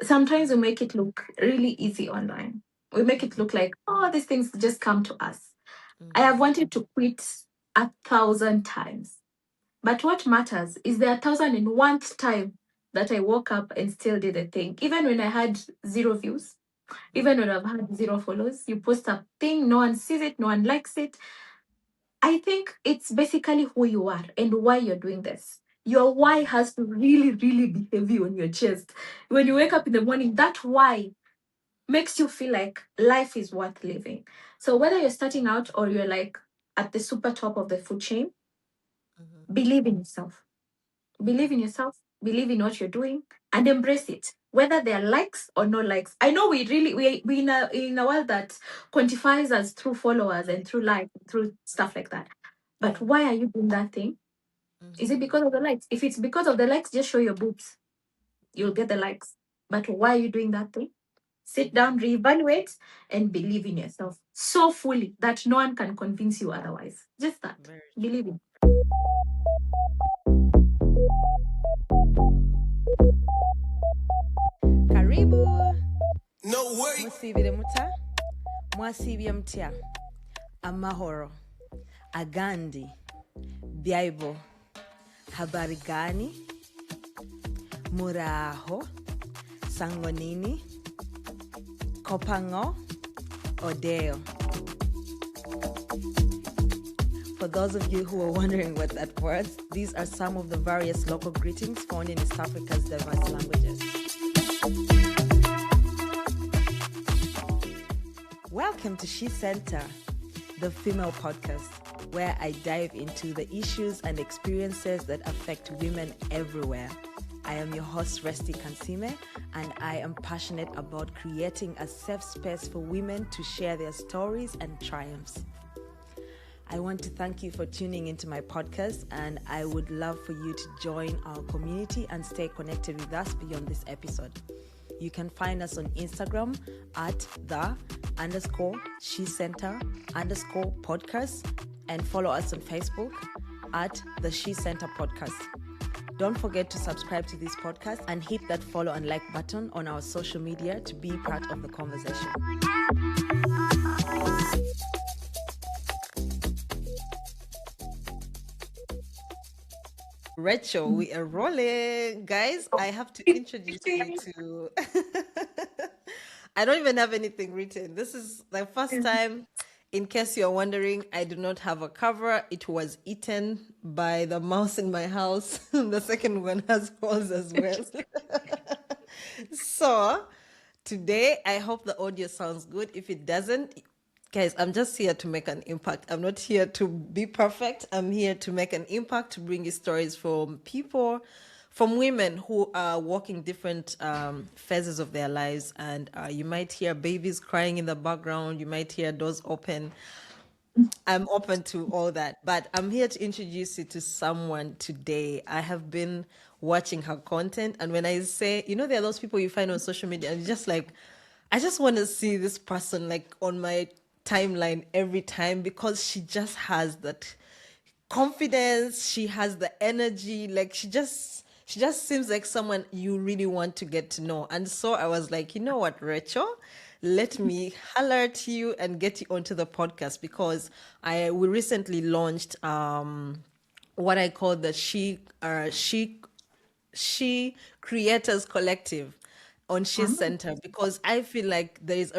sometimes we make it look really easy online. We make it look like, oh, these things just come to us. I have wanted to quit 1,000 times. But what matters is the 1,001th time that I woke up and still did a thing. Even when I had 0 views, even when I've had 0 follows, you post a thing, no one sees it, no one likes it. I think it's basically who you are and why you're doing this. Your why has to really, really be heavy on your chest. When you wake up in the morning, that why makes you feel like life is worth living. So whether you're starting out or you're like at the super top of the food chain, believe in yourself. Believe in yourself, believe in what you're doing, and embrace it. Whether there are likes or no likes. I know we in a world that quantifies us through followers and through likes, through stuff like that. But Yeah. why are you doing that thing? Is it because of the likes? If it's because of the likes, just show your boobs. You'll get the likes. But why are you doing that thing? Sit down, reevaluate, and believe in yourself so fully that no one can convince you otherwise. Just that. Very Believe true. in. Karibu. No way. Musibire muta. Mwasibye mutya. Amahoro. Agandi. Bible. Habari gani? Muraho. Sangonini. Kopango. Odeo. For those of you who are wondering what that was, these are some of the various local greetings found in East Africa's diverse languages. Welcome to She Center, the female podcast, where I dive into the issues and experiences that affect women everywhere. I am your host, Resti Kansime, and I am passionate about creating a safe space for women to share their stories and triumphs. I want to thank you for tuning into my podcast, and I would love for you to join our community and stay connected with us beyond this episode. You can find us on Instagram at _She Center _podcast, and follow us on Facebook at the She Center Podcast. Don't forget to subscribe to this podcast and hit that follow and like button on our social media to be part of the conversation. Reachel, we are rolling. Guys, I have to introduce you to... I don't even have anything written. This is the first time. In case you're wondering, I do not have a cover. It was eaten by the mouse in my house. The second one has holes as well. So today, I hope the audio sounds good. If it doesn't, guys, I'm just here to make an impact. I'm not here to be perfect. I'm here to make an impact, to bring you stories from people, from women who are walking different phases of their lives. And you might hear babies crying in the background. You might hear doors open. I'm open to all that, but I'm here to introduce you to someone today. I have been watching her content, and when I say, there are those people you find on social media, and you're just like, I just want to see this person like on my timeline every time, because she just has that confidence, she has the energy, like she just seems like someone you really want to get to know. And so I was like, you know what, Rachel, let me holler at you and get you onto the podcast, because we recently launched what I call the she Creators Collective on She Center, because I feel like there is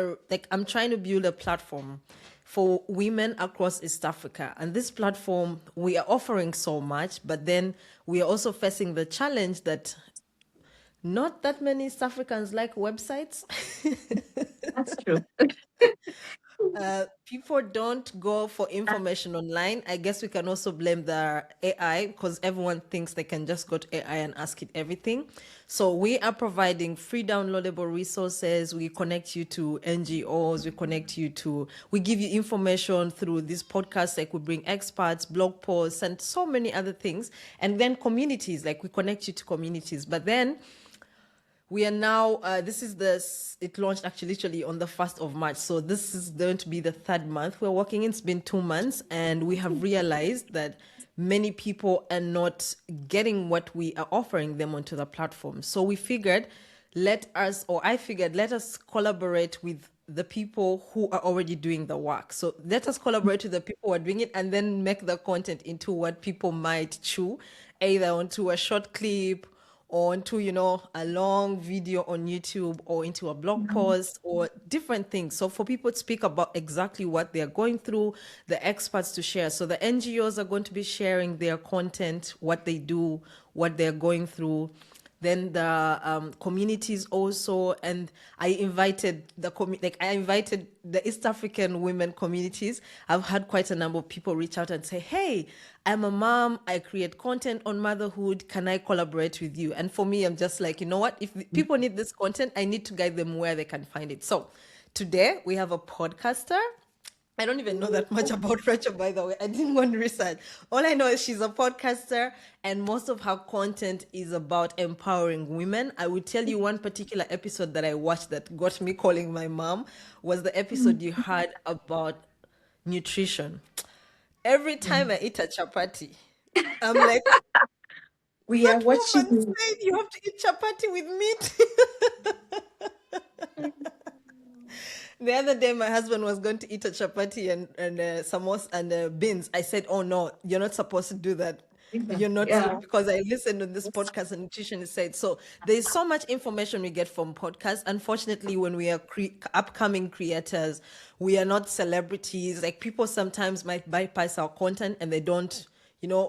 I'm trying to build a platform for women across East Africa. And this platform, we are offering so much, but then we are also facing the challenge that not that many East Africans like websites. That's true. People don't go for information online. I guess we can also blame the AI, because everyone thinks they can just go to AI and ask it everything. So we are providing free downloadable resources. We connect you to NGOs. We give you information through this podcast. Like we bring experts, blog posts, and so many other things. And then communities, like we connect you to communities. But then we are now, it launched actually literally on the 1st of March. So this is going to be the third month we're working in. It's been 2 months, and we have realized that many people are not getting what we are offering them onto the platform. So we figured, I figured, let us collaborate with the people who are already doing the work. So let us collaborate with the people who are doing it and then make the content into what people might chew, either onto a short clip or into, a long video on YouTube or into a blog post or different things. So for people to speak about exactly what they're going through, the experts to share. So the NGOs are going to be sharing their content, what they do, what they're going through, then the communities also. And I invited I invited the East African women communities. I've had quite a number of people reach out and say, hey, I'm a mom, I create content on motherhood, can I collaborate with you? And for me, I'm just like, you know what, if people need this content, I need to guide them where they can find it. So today we have a podcaster. I don't even know that much about Rachel, by the way. I didn't want to research. All I know is she's a podcaster, and most of her content is about empowering women. I will tell you one particular episode that I watched that got me calling my mom was the episode you heard about nutrition. Every time I eat a chapati, I'm like, We are that watching woman you. said you have to eat chapati with meat. The other day, my husband was going to eat a chapati and samosa and beans. I said, "Oh no, you're not supposed to do that. You're not," Yeah. because I listened to this podcast and nutritionist said so. There's so much information we get from podcasts. Unfortunately, when we are upcoming creators, we are not celebrities. Like people sometimes might bypass our content and they don't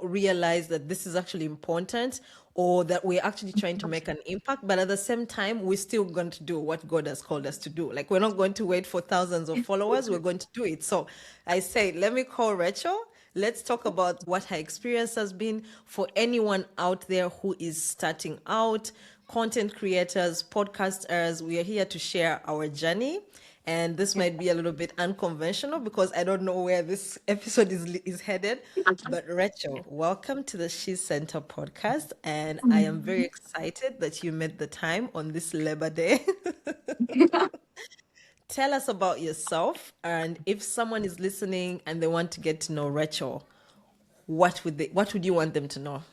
realize that this is actually important or that we're actually trying to make an impact. But at the same time, we're still going to do what God has called us to do. Like, we're not going to wait for thousands of followers, we're going to do it. So I say, let me call Rachel. Let's talk about what her experience has been for anyone out there who is starting out, content creators, podcasters. We are here to share our journey. And this might be a little bit unconventional because I don't know where this episode is headed. But Rachel, welcome to the She Center podcast. And I am very excited that you made the time on this Labor Day. Tell us about yourself. And if someone is listening and they want to get to know Rachel, what would you want them to know?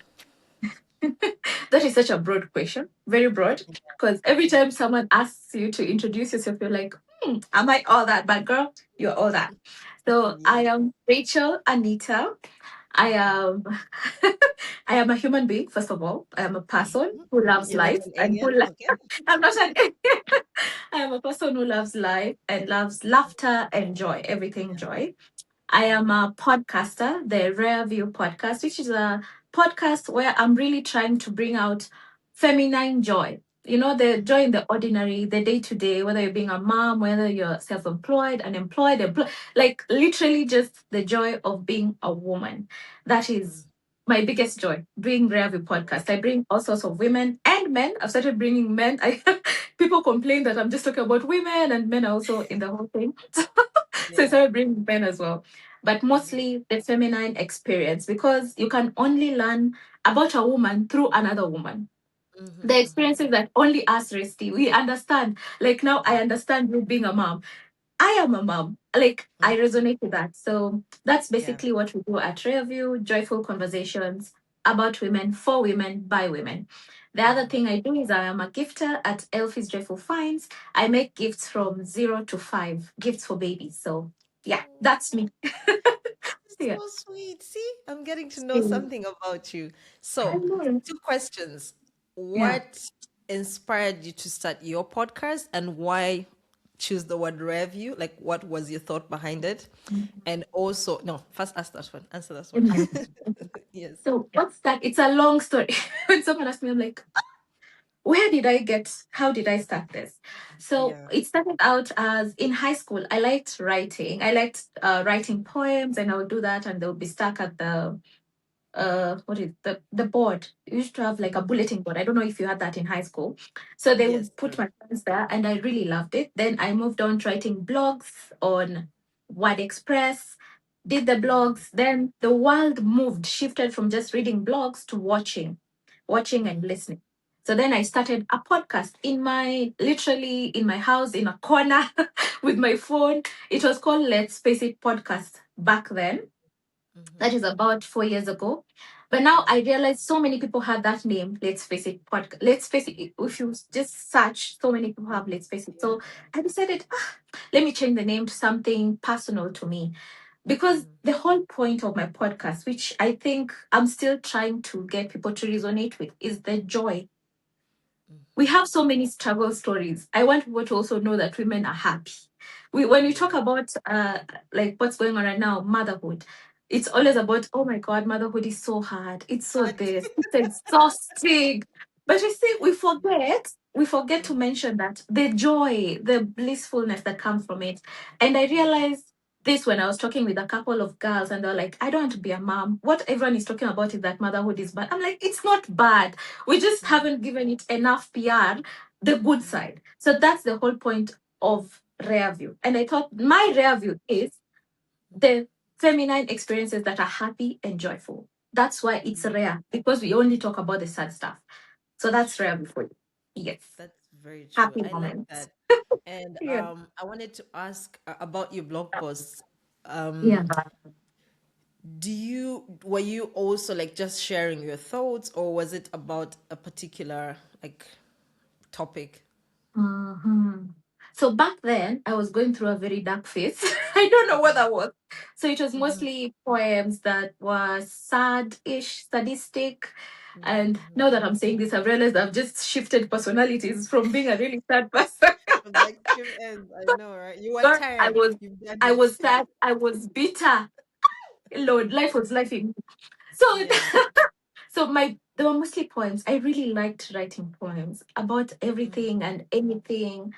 That is such a broad question, very broad. Because every time someone asks you to introduce yourself, you're like, am I all that? But girl, you're all that. So I Yeah. am Rachel Anita. I am I am a human being, first of all. I am a person who loves You're not life an and alien? Okay. I'm not an I am a person who loves life and loves laughter and joy, everything joy. I am a podcaster, the Rare View podcast, which is a podcast where I'm really trying to bring out feminine joy. You know, the joy in the ordinary, the day to day, whether you're being a mom, whether you're self employed, unemployed, like literally just the joy of being a woman. That is my biggest joy, doing Rare View podcast. I bring all sorts of women and men. I've started bringing men. People complain that I'm just talking about women and men are also in the whole thing. So I Yeah. started bringing men as well, but mostly the feminine experience because you can only learn about a woman through another woman. The experiences that only us Resti we understand. Like now, I understand you being a mom. I am a mom. Like I resonate with that. So that's Yeah. basically what we do at Review, joyful conversations about women, for women, by women. The other thing I do is I am a gifter at Elfie's Joyful Finds. I make gifts from 0 to 5, gifts for babies. So yeah, that's me. It's Yeah. so sweet. See, I'm getting to know Same. something about you. I So, know. two questions. Yeah. What inspired you to start your podcast and why choose the word review? Like, what was your thought behind it? And also, no, first ask that one. Answer that one. Mhm. Yes. So what's that? It's a long story. When someone asks me, I'm like, where did I get, how did I start this? So Yeah. it started out as in high school. I liked writing. I liked writing poems, and I would do that, and they would be stuck at the what is the board. You used to have like a bulletin board. I don't know if you had that in high school. So they Yes. would put my friends there, and I really loved it. Then I moved on to writing blogs on Word Express, did the blogs. Then the world shifted from just reading blogs to watching and listening. So then I started a podcast literally in my house in a corner with my phone. It was called Let's Face It Podcast back then. That is about 4 years ago. But now I realize so many people had that name. Let's face it, podcast. Let's face it. If you just search, so many people have. Let's face it. Yeah. So I decided, let me change the name to something personal to me, because the whole point of my podcast, which I think I'm still trying to get people to resonate with, is the joy. We have so many struggle stories. I want people to also know that women are happy. When we talk Yeah. about like what's going on right now, motherhood, it's always about, oh my god, motherhood is so hard. It's so But this. It's exhausting. But you see, we forget to mention that the joy, the blissfulness that comes from it. And I realized this when I was talking with a couple of girls, and they're like, I don't want to be a mom. What everyone is talking about is that motherhood is bad. I'm like, it's not bad, we just haven't given it enough PR, the good side. So that's the whole point of Rare View. And I thought my Rare View is the feminine experiences that are happy and joyful. That's why it's rare, because we only talk about the sad stuff. So that's Rare View for you. Yes. that's very true. Happy I like moments. that. And Yeah. I wanted to ask about your blog posts. Yeah. Do you were you also like just sharing your thoughts, or was it about a particular like topic? Mhm. So back then, I was going through a very dark phase. I don't know what that was. So it was mostly poems that were sad-ish, sadistic. And now that I'm saying this, I've realized I've just shifted personalities from being a really sad person. But the extreme ends, I know, right? You were But I tired. was, You've done I it. was sad. I was bitter. Lord, life was life in me. So, Yeah. so they were mostly poems. I really liked writing poems about everything and anything.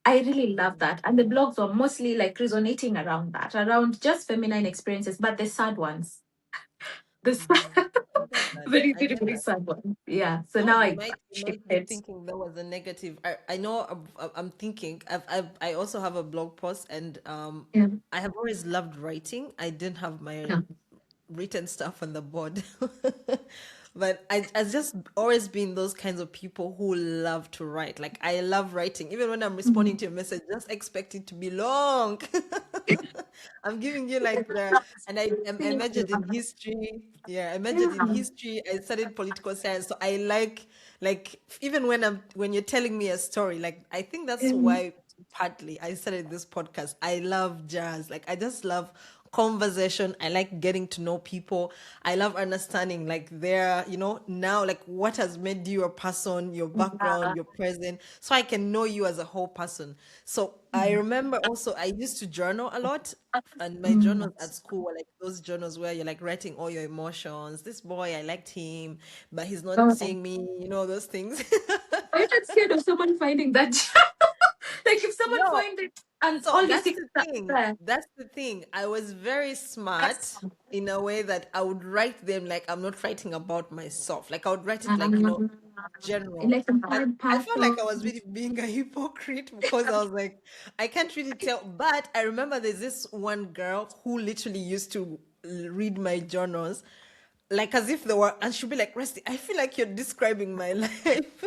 I really love that. And the blogs were mostly like resonating around that, around just feminine experiences, but the sad ones. The I get that. very, I very, get very that. sad ones. Yeah. So No, now you I might be shifted. thinking that was a negative. I know I'm thinking I also have a blog post, and Yeah. I have always loved writing. I didn't have my Yeah. written stuff on the board. But I just always been those kinds of people who love to write. Like I love writing. Even when I'm responding Mhm. to a message, just expect it to be long. I'm giving you like and I Thank you. majored in history. Yeah, I majored in Yeah. history. I studied political science. So I like even when you're telling me a story, like I think that's Mm. why partly I started this podcast. I love jazz. Like I just love conversation. I like getting to know people. I love understanding like their, now like what has made you a person, your background, Yeah. your present, so I can know you as a whole person. So I remember also I used to journal a lot. And my Mm. journals at school were like those journals where you're like writing all your emotions. This boy, I liked him, but he's not Oh, seeing me, those things. are you not scared of someone finding that? Like if someone No, finds it and so all your that's secrets the are thing. there. That's the thing. I was very smart That's in a way that I would write them like I'm not writing about myself. Like I would write it like, um, general. like a And hard I felt like I person. was really being a hypocrite because I was like, I can't really tell. But I remember there's this one girl who literally used to read my journals like as if they were, and she'd be like, Rusty, I feel like you're describing my life.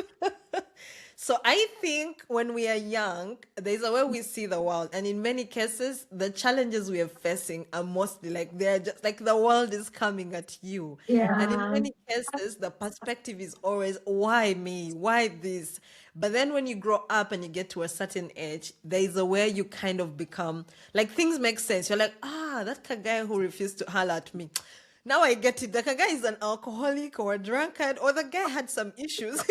So I think when we are young, there's a way we see the world, and in many cases, the challenges we are facing are mostly like they're just like the world is coming at you, and in Yeah. many cases, the perspective is always why me, why this. But then when you grow up and you get to a certain age, there is a way you kind of become like things make sense. You're like, that guy who refused to holler at me. Now I get it. Like a guy is an alcoholic or a drunkard, or the guy had some issues.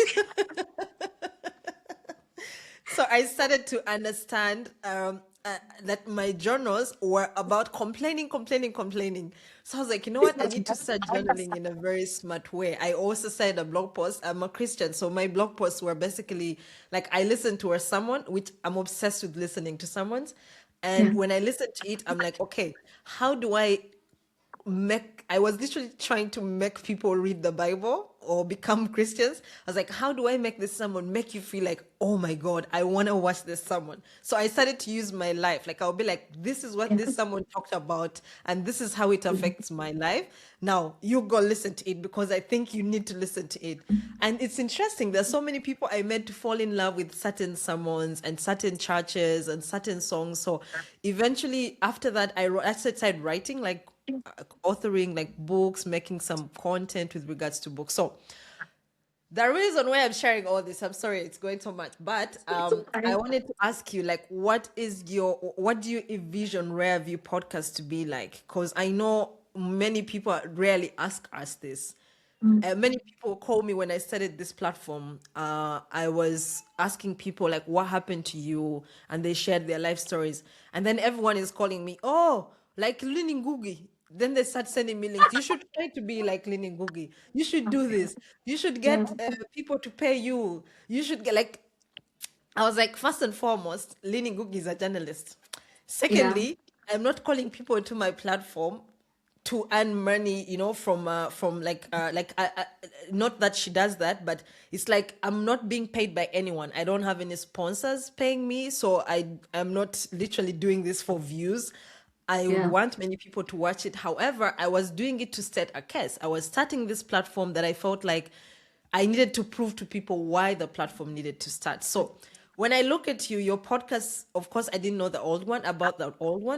So I started to understand that my journals were about complaining, complaining, complaining. So I was like, you know what? I need to start journaling in a very smart way. I also said a blog post. I'm a Christian, so my blog posts were basically like I listen to a sermon, which I'm obsessed with listening to sermons. And Yeah. when I listen to it, I'm like, okay, how do I was literally trying to make people read the Bible or become Christians. I was like, how do I make this sermon make you feel like, oh my God, I want to watch this sermon? So I started to use my life. Like I'll be like, this is what Yeah. this sermon talked about, and this is how it affects my life. Now you go listen to it because I think you need to listen to it. And it's interesting. There's so many people I met to fall in love with certain sermons and certain churches and certain songs. So eventually after that, I started writing like authoring like books, making some content with regards to books. So the reason why I'm sharing all this, I'm sorry it's going so much, but It's I okay. wanted to ask you, like, what do you envision Rare View podcast to be like? Because I know many people rarely ask us this. Mm. Many people call me when I started this platform. I was asking people like, "What happened to you?" and they shared their life stories. And then everyone is calling me, "Oh, like Lini Ngugi." Then they start sending me links. You should try to be like Lini Ngugi. You should do Okay. this. You should Yeah. get people to pay you. You should get like. I was like, first and foremost, Lini Ngugi is a journalist. Yeah. Secondly, I'm not calling people to my platform to earn money, from not that she does that, but it's like I'm not being paid by anyone. I don't have any sponsors paying me, so I'm not literally doing this for views. I would Yeah. want many people to watch it. However, I was doing it to set a case. I was starting this platform that I felt like I needed to prove to people why the platform needed to start. So when I look at you, your podcast, of course, I didn't know the old one,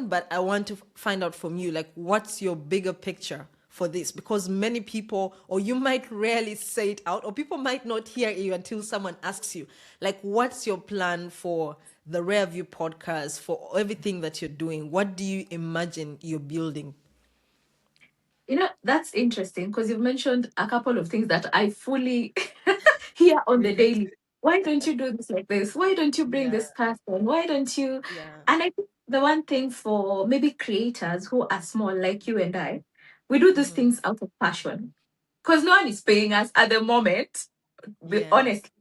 but I want to find out from you, like, what's your bigger picture for this? Because many people, or you might rarely say it out, or people might not hear you until someone asks you, like, what's your plan for the Rare View podcast, for everything that you're doing? What do you imagine you're building? That's interesting because you've mentioned a couple of things that I fully hear on the Relate. daily. Why don't you do this like this? Why don't you bring Yeah, this person? Why don't you? yeah. And I think the one thing for maybe creators who are small, like you and I, we do these Mm-hmm. things out of passion because no one is paying us at the moment, be Yes. honest.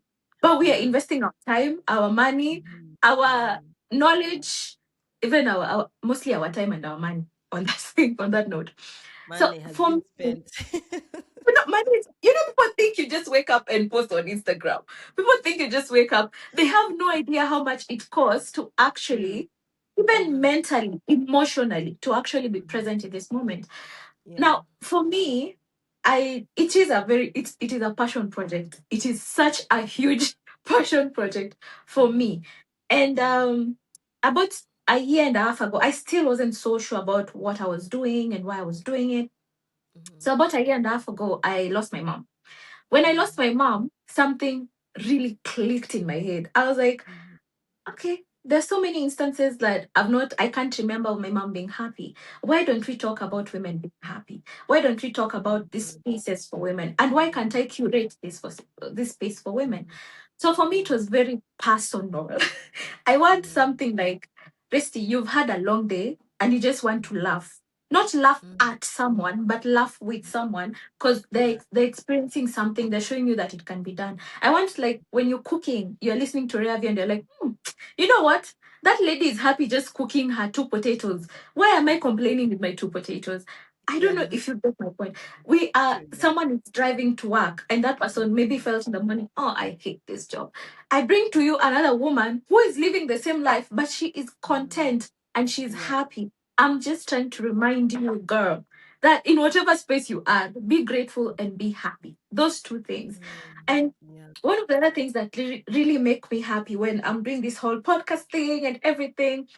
But we are Yeah. investing our time, our money, Mm-hmm. our Mm-hmm. knowledge, even our mostly our time and our money on that thing, on that note. So Money has for been me, spent. money is, people think you just wake up and post on Instagram. People think you just wake up. They have no idea how much it costs to Mm, actually, even mhm, mentally, emotionally, to actually be mhm. present in this moment. Yeah. Now, for me, it is a passion project. It is such a huge passion project for me. Mhm, And mhm, about a year and a half ago, I still wasn't so sure about what I was doing and why I was doing it. mhm, So about a year and a half ago, I lost my mom. When I lost mhm, my mom, something really clicked in my head. I was like, mhm, okay, there's so many instances that I can't remember my mom being happy. Why don't we talk about women being happy? Why don't we talk about these mhm, spaces for women? And why can't mhm, I curate this space for women? mhm, So for me, it mhm, was very personal. I want mhm, something like, Resty, you've had a long day and you just want to mhm, laugh. Not laugh mhm. at someone, but laugh with someone because Yeah. they're experiencing something. They're showing you that it can be done. I want, like, when you're cooking, you're listening to Ravi and you're like, you know what? That lady is happy just cooking her two potatoes. Why am I complaining with my two potatoes? I don't know Yeah. if you get my point. We are True that. Someone is driving to work, and that person maybe Mhm, felt in the morning, oh, I hate this job. I bring to you another woman who is living the same life, but she is mhm. content and she's Yeah. happy. I'm just trying to remind you, girl, that in whatever space you are, be grateful and be happy. Those two things. Mm, And yeah. one of the other things that really make me happy when I'm doing this whole podcast thing and everything,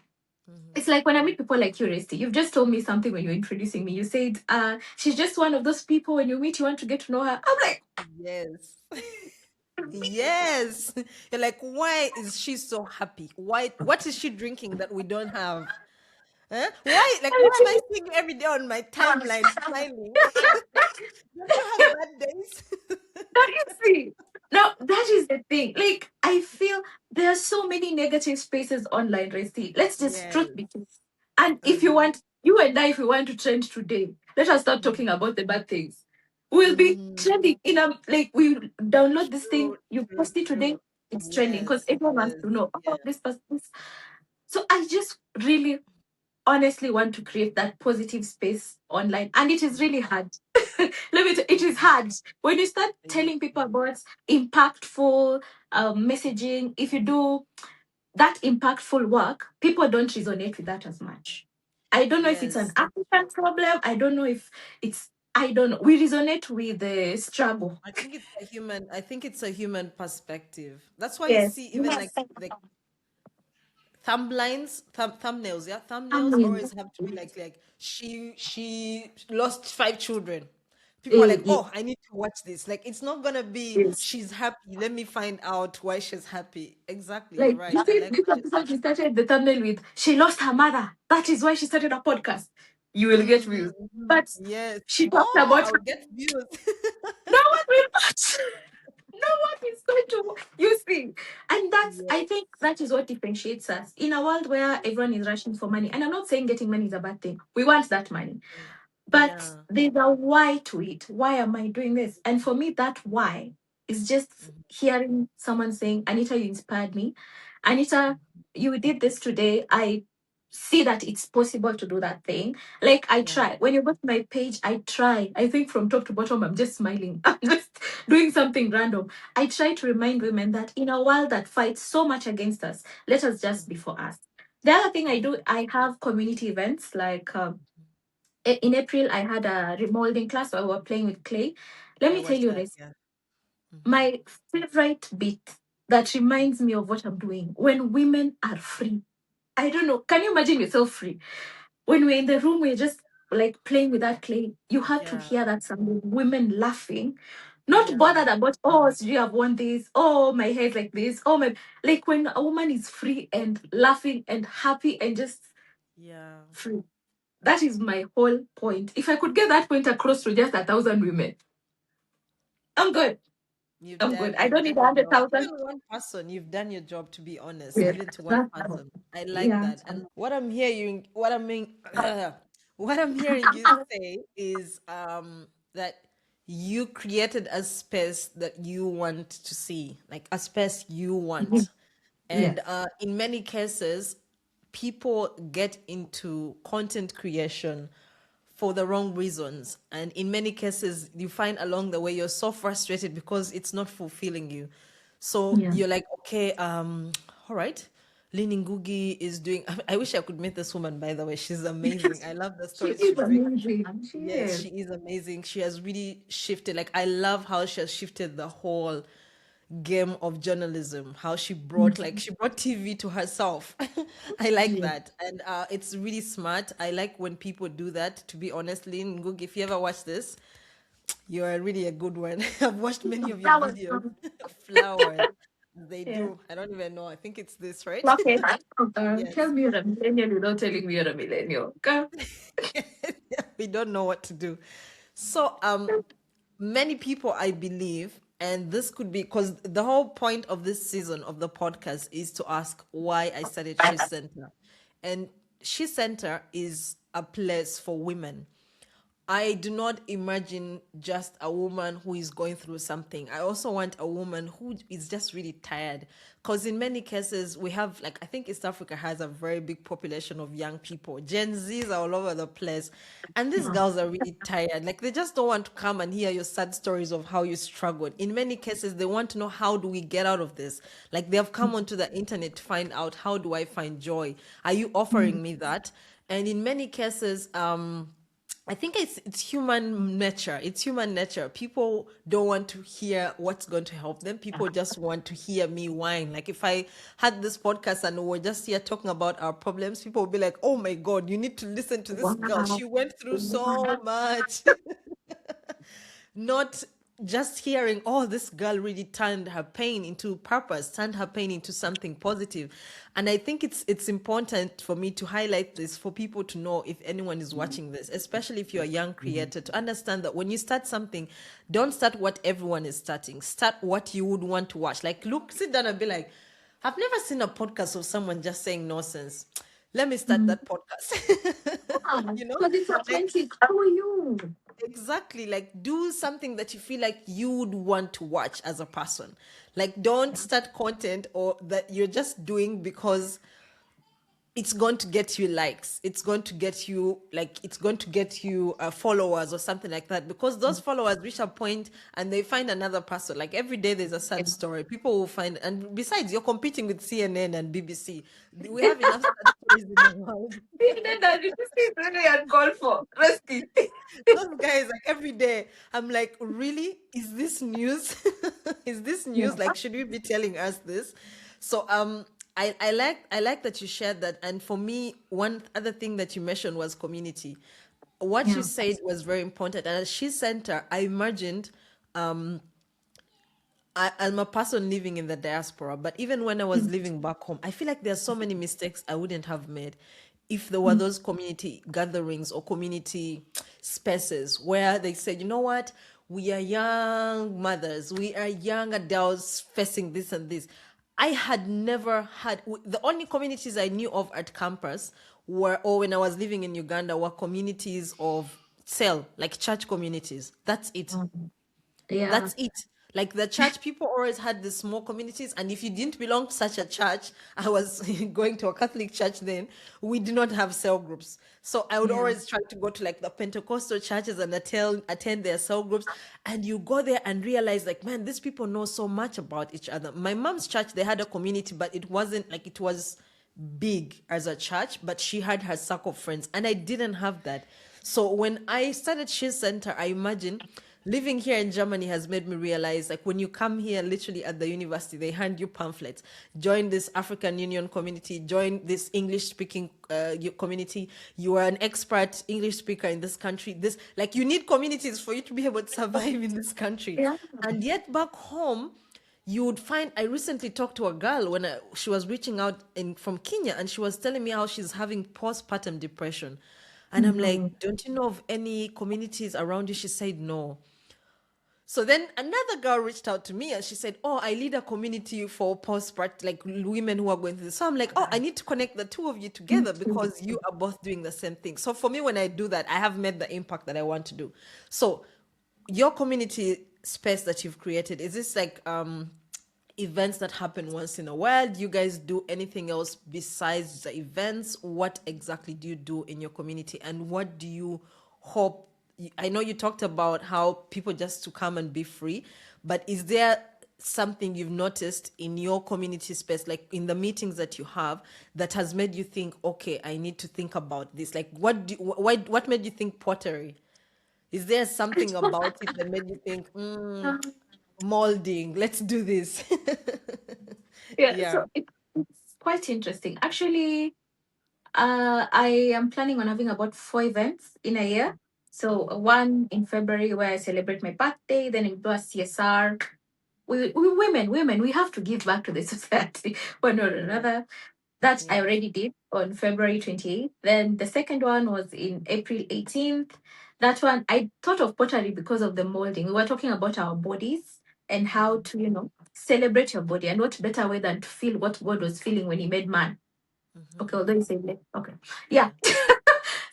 Mhm. it's like when I meet people like you, Resty. You've just told me something when you're introducing me. You said, she's just one of those people when you meet, you want to get to know her. I'm like, Yes. Yes. You're like, why is she so happy? What is she drinking that we don't have? Huh? Why am I seeing you every day on my timeline smiling? Don't you have bad days? don't you see? Now that is the thing. Like, I feel there are so many negative spaces online, Resty. Let's just truth Yes. be told. And if you Uh-huh. want, you and I, if we want to trend today, let us start talking Mhm. about the bad things. We'll be Mhm. trending in a, like, we download this thing, True, you true, post it today, true. it's trending because Yes, everyone wants yes, to know, oh, yeah. this person. So I just really honestly want to create that positive space online. And it is really hard. It is Mhm. hard. When you start Yeah. telling people about impactful messaging, if you do that impactful work, people don't resonate with that as much. I don't know if it's an Yes. African problem. I don't know. We resonate with the struggle. I think it's a human perspective. That's why you Yes. see even like the thumbnails, yeah, thumbnails always Amen. have to be like she lost 5 children. People are Eh, like, yes, oh, I need to watch this. Like, it's not gonna be yes. she's happy. Let me find out why she's happy. Exactly, you're Like, right. you I see, like this what you episode said. she started the thumbnail with, she lost her mother. That is why she started a podcast. You will get views. But Yes. she talked Oh, about I'll get views. no one will watch. No one is going to, you see. And that's, I Yes. think that is what differentiates us. In a world where everyone is rushing for money, and I'm not saying getting money is a bad thing. We want that money. But Yeah. there's a why to it. Why am I doing this? And for me, that why is just hearing someone saying, Anita, you inspired me. Anita, you did this today. I see that it's possible to do that thing. Like I Yeah. try. When you go to my page, I try. I think from top to bottom, I'm just smiling. I'm just doing something random. I try to remind women that in a world that fights so much against us, let us just be for us. The other thing I do, I have community events like in April, I had a remolding class where we were playing with clay. Let I me tell watched you that. this. Yeah. Mm-hmm. My favorite bit that reminds me of what I'm doing when women are free. I don't know. Can you imagine yourself free? When we're in the room, we're just like playing with that clay. You have to Yeah. hear that some women laughing, not Yeah. bothered about, oh, so you have won this, oh, my hair's like this, oh, my. Like when a woman is free and laughing and happy and just Yeah. free. That is my whole point. If I could get that point across to just 1,000 women, I'm good. I'm good. I You've don't need done a your hundred job. thousand. Even one person, you've done your job, to be honest, Yeah, even to one that's person. I like yeah. that. And what I'm hearing, what I mean, what I'm hearing you say is that you created a space that you want to see, like a space you Yes. want. And Yes. in many cases, people get into content creation for the wrong reasons. And in many cases, you find along the way you're so frustrated because it's not fulfilling you. So Yeah. you're like, okay, all right. Lini Ngugi is doing. I wish I could meet this woman, by the way. She's amazing. I love the She stories she is brings. amazing. She Yes, is. she is amazing. She has really shifted. Like, I love how she has shifted the whole game of journalism, how she brought TV to herself. I like Yes. that. And it's really smart. I like when people do that, to be honest. Lynn Goog, if you ever watch this, you're really a good one. I've watched many of your That was videos. Flowers. They yeah. do. I don't even know. I think it's this, right? Okay. Tell Yes. me you're a millennial without telling me you're a millennial. Okay. We don't know what to do. So, many people, I believe, and this could be because the whole point of this season of the podcast is to ask why I started She Center. And She Center is a place for women. I do not imagine just a woman who is going through something. I also want a woman who is just really tired. Because in many cases, we have, like, I think East Africa has a very big population of young people. Gen Zs are all over the place. And these girls are really tired. Like, they just don't want to come and hear your sad stories of how you struggled. In many cases, they want to know, how do we get out of this? Like, they have come onto the internet to find out, how do I find joy? Are you offering me that? And in many cases, I think it's human nature. It's human nature. People don't want to hear what's going to help them. People just want to hear me whine. Like, if I had this podcast and we're just here talking about our problems, people would be like, "Oh my God, you need to listen to this girl. Wow. She went through so much." Not just hearing, oh, this girl really turned her pain into purpose, turned her pain into something positive. And I think it's important for me to highlight this for people to know, if anyone is watching this, especially if you're a young creator, to understand that when you start something, don't start what everyone is starting. Start what you would want to watch. Like, look, sit down and be like, I've never seen a podcast of someone just saying nonsense. Let me start Mm. that podcast. Yeah. you know, Because it's like, authentic. How are you? exactly, like, do something that you feel like you would want to watch as a person. Like, don't start content or that you're just doing because it's going to get you likes, it's going to get you, like, it's going to get you followers or something like that, because those followers reach a point and they find another person. Like, every day there's a sad story people will find, and besides, you're competing with CNN and BBC. We have enough sad stories in the world. Then that you see it's really uncalled for. Risky. Those guys, like, every day, I'm like, really? Is this news? Is this Yeah. news? Like, should we be telling us this? So, I like that you shared that. And for me, one other thing that you mentioned was community. What you Yeah. said was very important. And as she center, I imagined I'm a person living in the diaspora, but even when I was Mm, living back home, I feel like there's so many mistakes I wouldn't have made if there were mm, those community gatherings or community spaces where they said, you know what, we are young mothers, we are young adults facing this and this. I had never had the only communities I knew of at campus were, or when I was living in Uganda, were communities of cell, like church communities. That's it. mm. Yeah. That's it. Like the church, people always had the small communities, and if you didn't belong to such a church, I was going to a Catholic church then, we did not have cell groups. So I would Yeah. always try to go to like the Pentecostal churches and attend their cell groups. And you go there and realize, like, man, these people know so much about each other. My mom's church, they had a community, but it wasn't like it was big as a church, but she had her circle of friends, and I didn't have that. So when I started She Center, I imagine living here in Germany has made me realize, like, when you come here, literally at the university, they hand you pamphlets. Join this African Union community. Join this English speaking community. You are an expert English speaker in this country. This, like, you need communities for you to be able to survive in this country. Yeah. And yet back home, you would find, I recently talked to a girl when she was reaching out from Kenya, and she was telling me how she's having postpartum depression. And I'm like, Mhm. don't you know of any communities around you? She said no. So then another girl reached out to me and she said, oh, I lead a community for postpartum, like women who are going through this. So I'm like, oh, I need to connect the two of you together Mhm. because you are both doing the same thing. So for me, when I do that, I have made the impact that I want to do. So your community space that you've created, is this like events that happen once in a while? Do you guys do anything else besides the events? What exactly do you do in your community, and what do you hope? I know you talked about how people just to come and be free, but is there something you've noticed in your community space, like in the meetings that you have, that has made you think, okay, I need to think about this? Like, what made you think pottery? Is there something about it that made you think, molding, let's do this? Yeah, Yeah. so it's quite interesting. Actually, I am planning on having about 4 events in a year. So one in February where I celebrate my birthday, then we do a CSR. We women, we have to give back to the society one or Yeah. another. That I Yeah. already did on February 28th. Then the second one was in April 18th. That one, I thought of pottery because of the molding. We were talking about our bodies and how to, celebrate your body. And what better way than to feel what God was feeling when He made man? Okay, although He said, okay. Yeah. Yeah.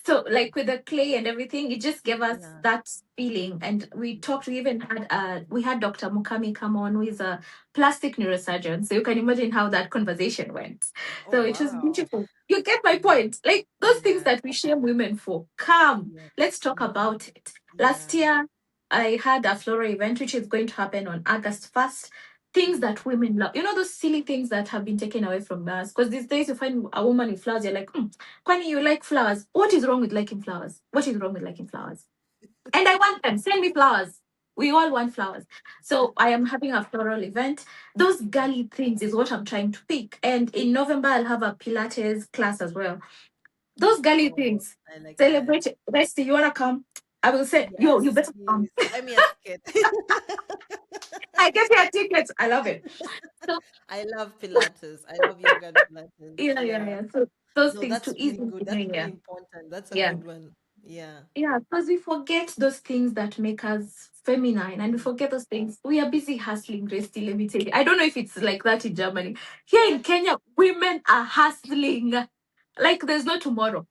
So like with the clay and everything, it just gave us Yeah. that feeling. And we talked, we even had we had Dr. Mukami come on, who is a plastic neurosurgeon. So you can imagine how that conversation went. Oh, So it was wow. beautiful. You get my Yeah. point. Like those things Yeah. that we shame women for. Come, Yeah. let's talk Yeah. about it. Last Yeah. year I had a floral event which is going to happen on August 1st. Things that women love. You know those silly things that have been taken away from us. Because these days you find a woman with flowers, you're like, Kwani, you like flowers? What is wrong with liking flowers? What is wrong with liking flowers? And I want them. Send me flowers. We all want flowers. So I am having a floral event. Those girly things is what I'm trying to pick. And in November, I'll have a Pilates class as well. Those girly Oh, things. I like that. Celebrate it. Bestie, you wanna come? I will say, yo, you Yes, better come. please. Buy me a ticket. I get your tickets. I love it. So I love Pilates. I love yoga and Pilates. yeah. Yeah. So those No, things to that's ease really into good. the That's new really year. important. That's a Yeah. good one. Yeah. Yeah, because we forget those things that make us feminine and we forget those things. We are busy hustling, Christy. Let me tell you. I don't know if it's like that in Germany. Here in Kenya, women are hustling. Like there's no tomorrow.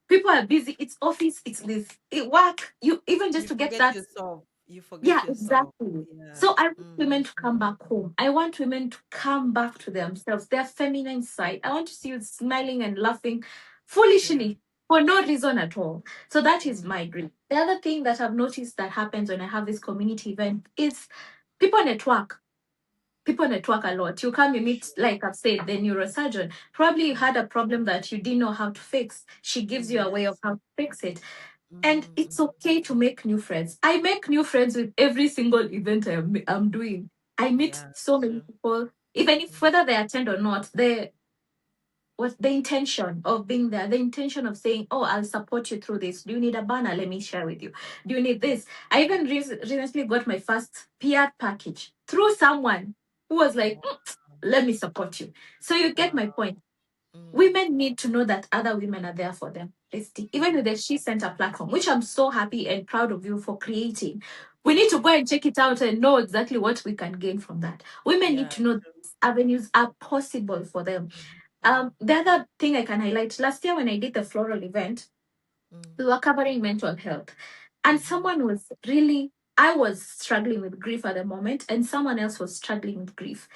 People are busy. It's office, it's this, it work. You even just You to get forget that. yourself. You forget Yeah, yourself. exactly. Yeah. So I want Mm. women to come back home. I want women to come back to themselves, their feminine side. I want to see you smiling and laughing Yeah. foolishly for no reason at all. So that is Mm. my dream. The other thing that I've noticed that happens when I have this community event is people network. People network a lot. You come, you meet, like I've said, the neurosurgeon. Probably you had a problem that you didn't know how to fix. She gives you a way of Yes. how to fix it. And Mm-hmm. it's okay to make new friends. I make new friends with every single event I'm doing. I meet Yeah, so many true. people, even if whether they attend or not. was the intention of being there, the intention of saying, oh, I'll support you through this. Do you need a banner? Let me share with you. Do you need this? I even recently got my first PR package through someone who was like, Wow. let me support you. So you get my Wow. point. Mm, Women need to know that other women are there for them. Even with the She Center platform, which I'm so happy and proud of you for creating. We need to go and check it out and know exactly what we can gain from that. Women need yeah. to know these avenues are possible for them. Mm, The other thing I can highlight, last year when I did the floral event, mm, we were covering mental health. And mhm, someone was really, I was struggling with grief at the moment, and someone else was struggling with grief.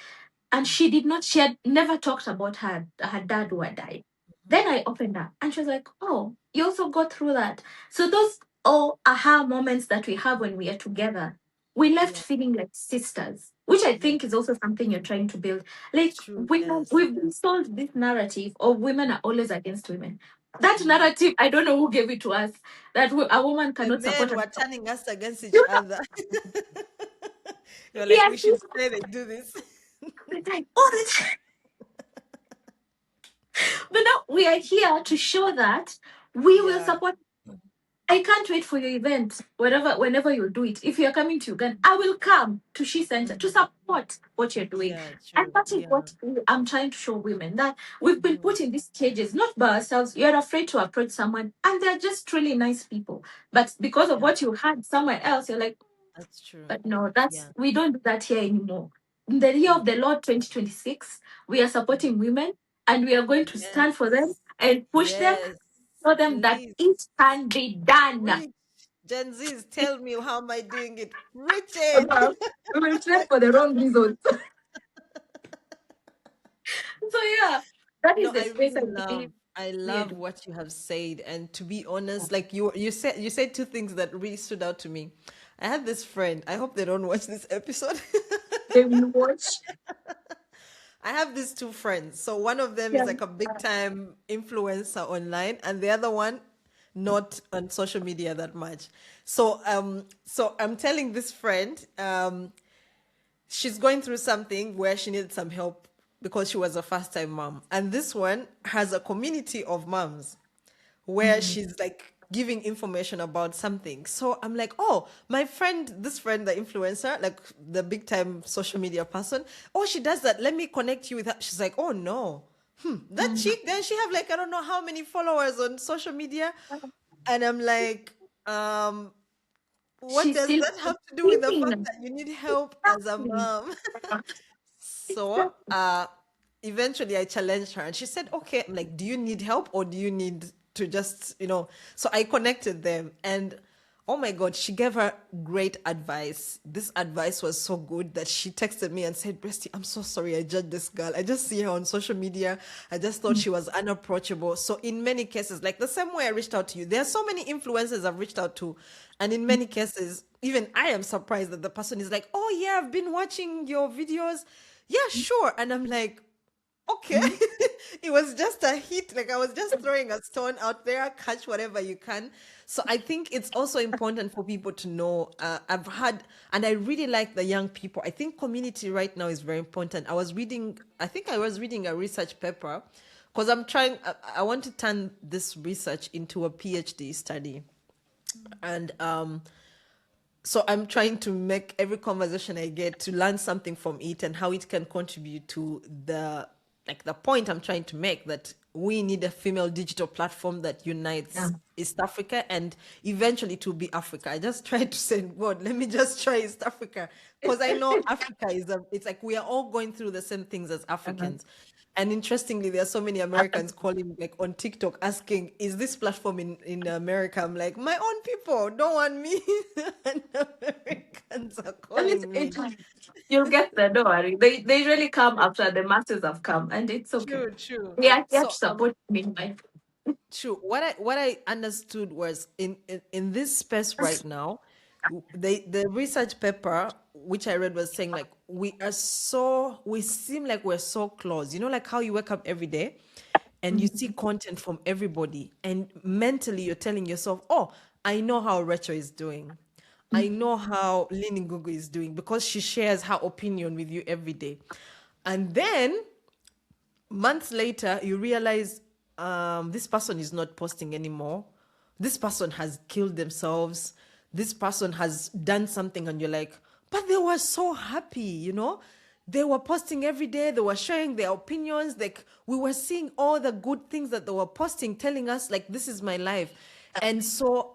And mm, she had never talked about her dad who had died. Then I opened up and she was like, oh, you also go through that. So those all aha moments that we have when we are together, we left yeah. feeling like sisters, which I Yeah. think is also something you're trying to build. Like True. women, Yes. we've been sold this narrative of women are always against women. That Mm. narrative, I don't know who gave it to us, that a woman The cannot support men a were turning us against each you other. You're like, we yes, should say they do this. all the time, all the time. But now we are here to show that we will Yeah. support. I can't wait for your event, whenever you do it. If you're coming to Uganda, I will come to She Center to Mm. support what you're doing. Yeah. And True. that is Yeah. what I'm trying to show women that we've been Mhm. put in these cages, not by ourselves. You're afraid to approach someone, and they're just really nice people. But because of Yeah. what you had somewhere else, you're like, That's true. but no, that's Yeah. we don't do that here anymore. In the year Yeah. of the Lord 2026, we are supporting women and we are going to stand for them Yes. and push them, Yes. show them that Please. it can be done. Preach. Gen Zs, tell me how am I doing it? Preach it. Well, we will trade for the wrong reasons. So yeah, that is No, the I space really I believe I we are love doing. what you have said. And to be honest, like you said two things that really stood out to me. I had this friend. I hope they don't watch this episode. They will watch. I have these two friends. So one of them is Yeah. like a big time influencer online, and the other one not on social media that much. So I'm telling this friend, she's going through something where she needed some help because she was a first time mom. And this one has a community of moms where Mm, she's like giving information about something. So I'm like, oh, my friend, this friend, the influencer, like the big time social media person, oh, she does that. Let me connect you with her. She's like, oh no. That mm. chick, then she have like, I don't know how many followers on social media. And I'm like, what She's does still that have to do with the fact living. that you need help as a Exactly. mom? So, Exactly. eventually I challenged her and she said, okay, I'm like, do you need help or do you need to just, So I connected them and oh my God, she gave her great advice. This advice was so good that she texted me and said, Bestie, I'm so sorry I judged this girl. I just see her on social media. I just thought she was unapproachable. So in many cases, like the same way I reached out to you, there are so many influencers I've reached out to. And in many cases, even I am surprised that the person is like, oh yeah, I've been watching your videos. Yeah, sure. And I'm like, okay. Mhm. It was just a hit. Like I was just throwing a stone out there, catch whatever you can. So I think it's also important for people to know. I've had, and I really like the young people. I think community right now is very important. I think I was reading a research paper because I want to turn this research into a PhD study. And so I'm trying to make every conversation I get to learn something from it and how it can contribute to the point I'm trying to make, that we need a female digital platform that Yeah. unites East Africa and eventually to be Africa. I just tried to say, God, let me just try East Africa because I know Africa it's like we are all going through the same things as Uh-huh. Africans. And interestingly, there are so many Americans calling like on TikTok asking, is this platform in America? I'm like, my own people don't want me. And Americans are And calling me. you'll get there, don't worry. They really come after the masses have come, and it's okay. True, true. We are here to So support me in my true. What I understood was in this space right now, the research paper which I read was saying like we seem like we're so close. You know, like how you wake up every day and you see content from everybody, and mentally you're telling yourself, oh, I know how Rachel is doing. I know how Lini Gugu is doing because she shares her opinion with you every day. And then Months later, you realize this person is not posting anymore. This person has killed themselves. This person has done something, and you're like, but they were so happy, you know? They were posting every day, they were sharing their opinions. Like, we were seeing all the good things that they were posting, telling us, like, this is my life. And so,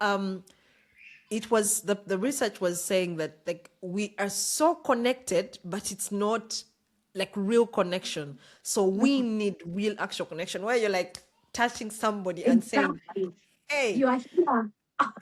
it was the research was saying that like we are so connected, but it's not like real connection. So we Mhm. need real actual connection where you're like touching somebody and saying, Exactly. hey, You are here.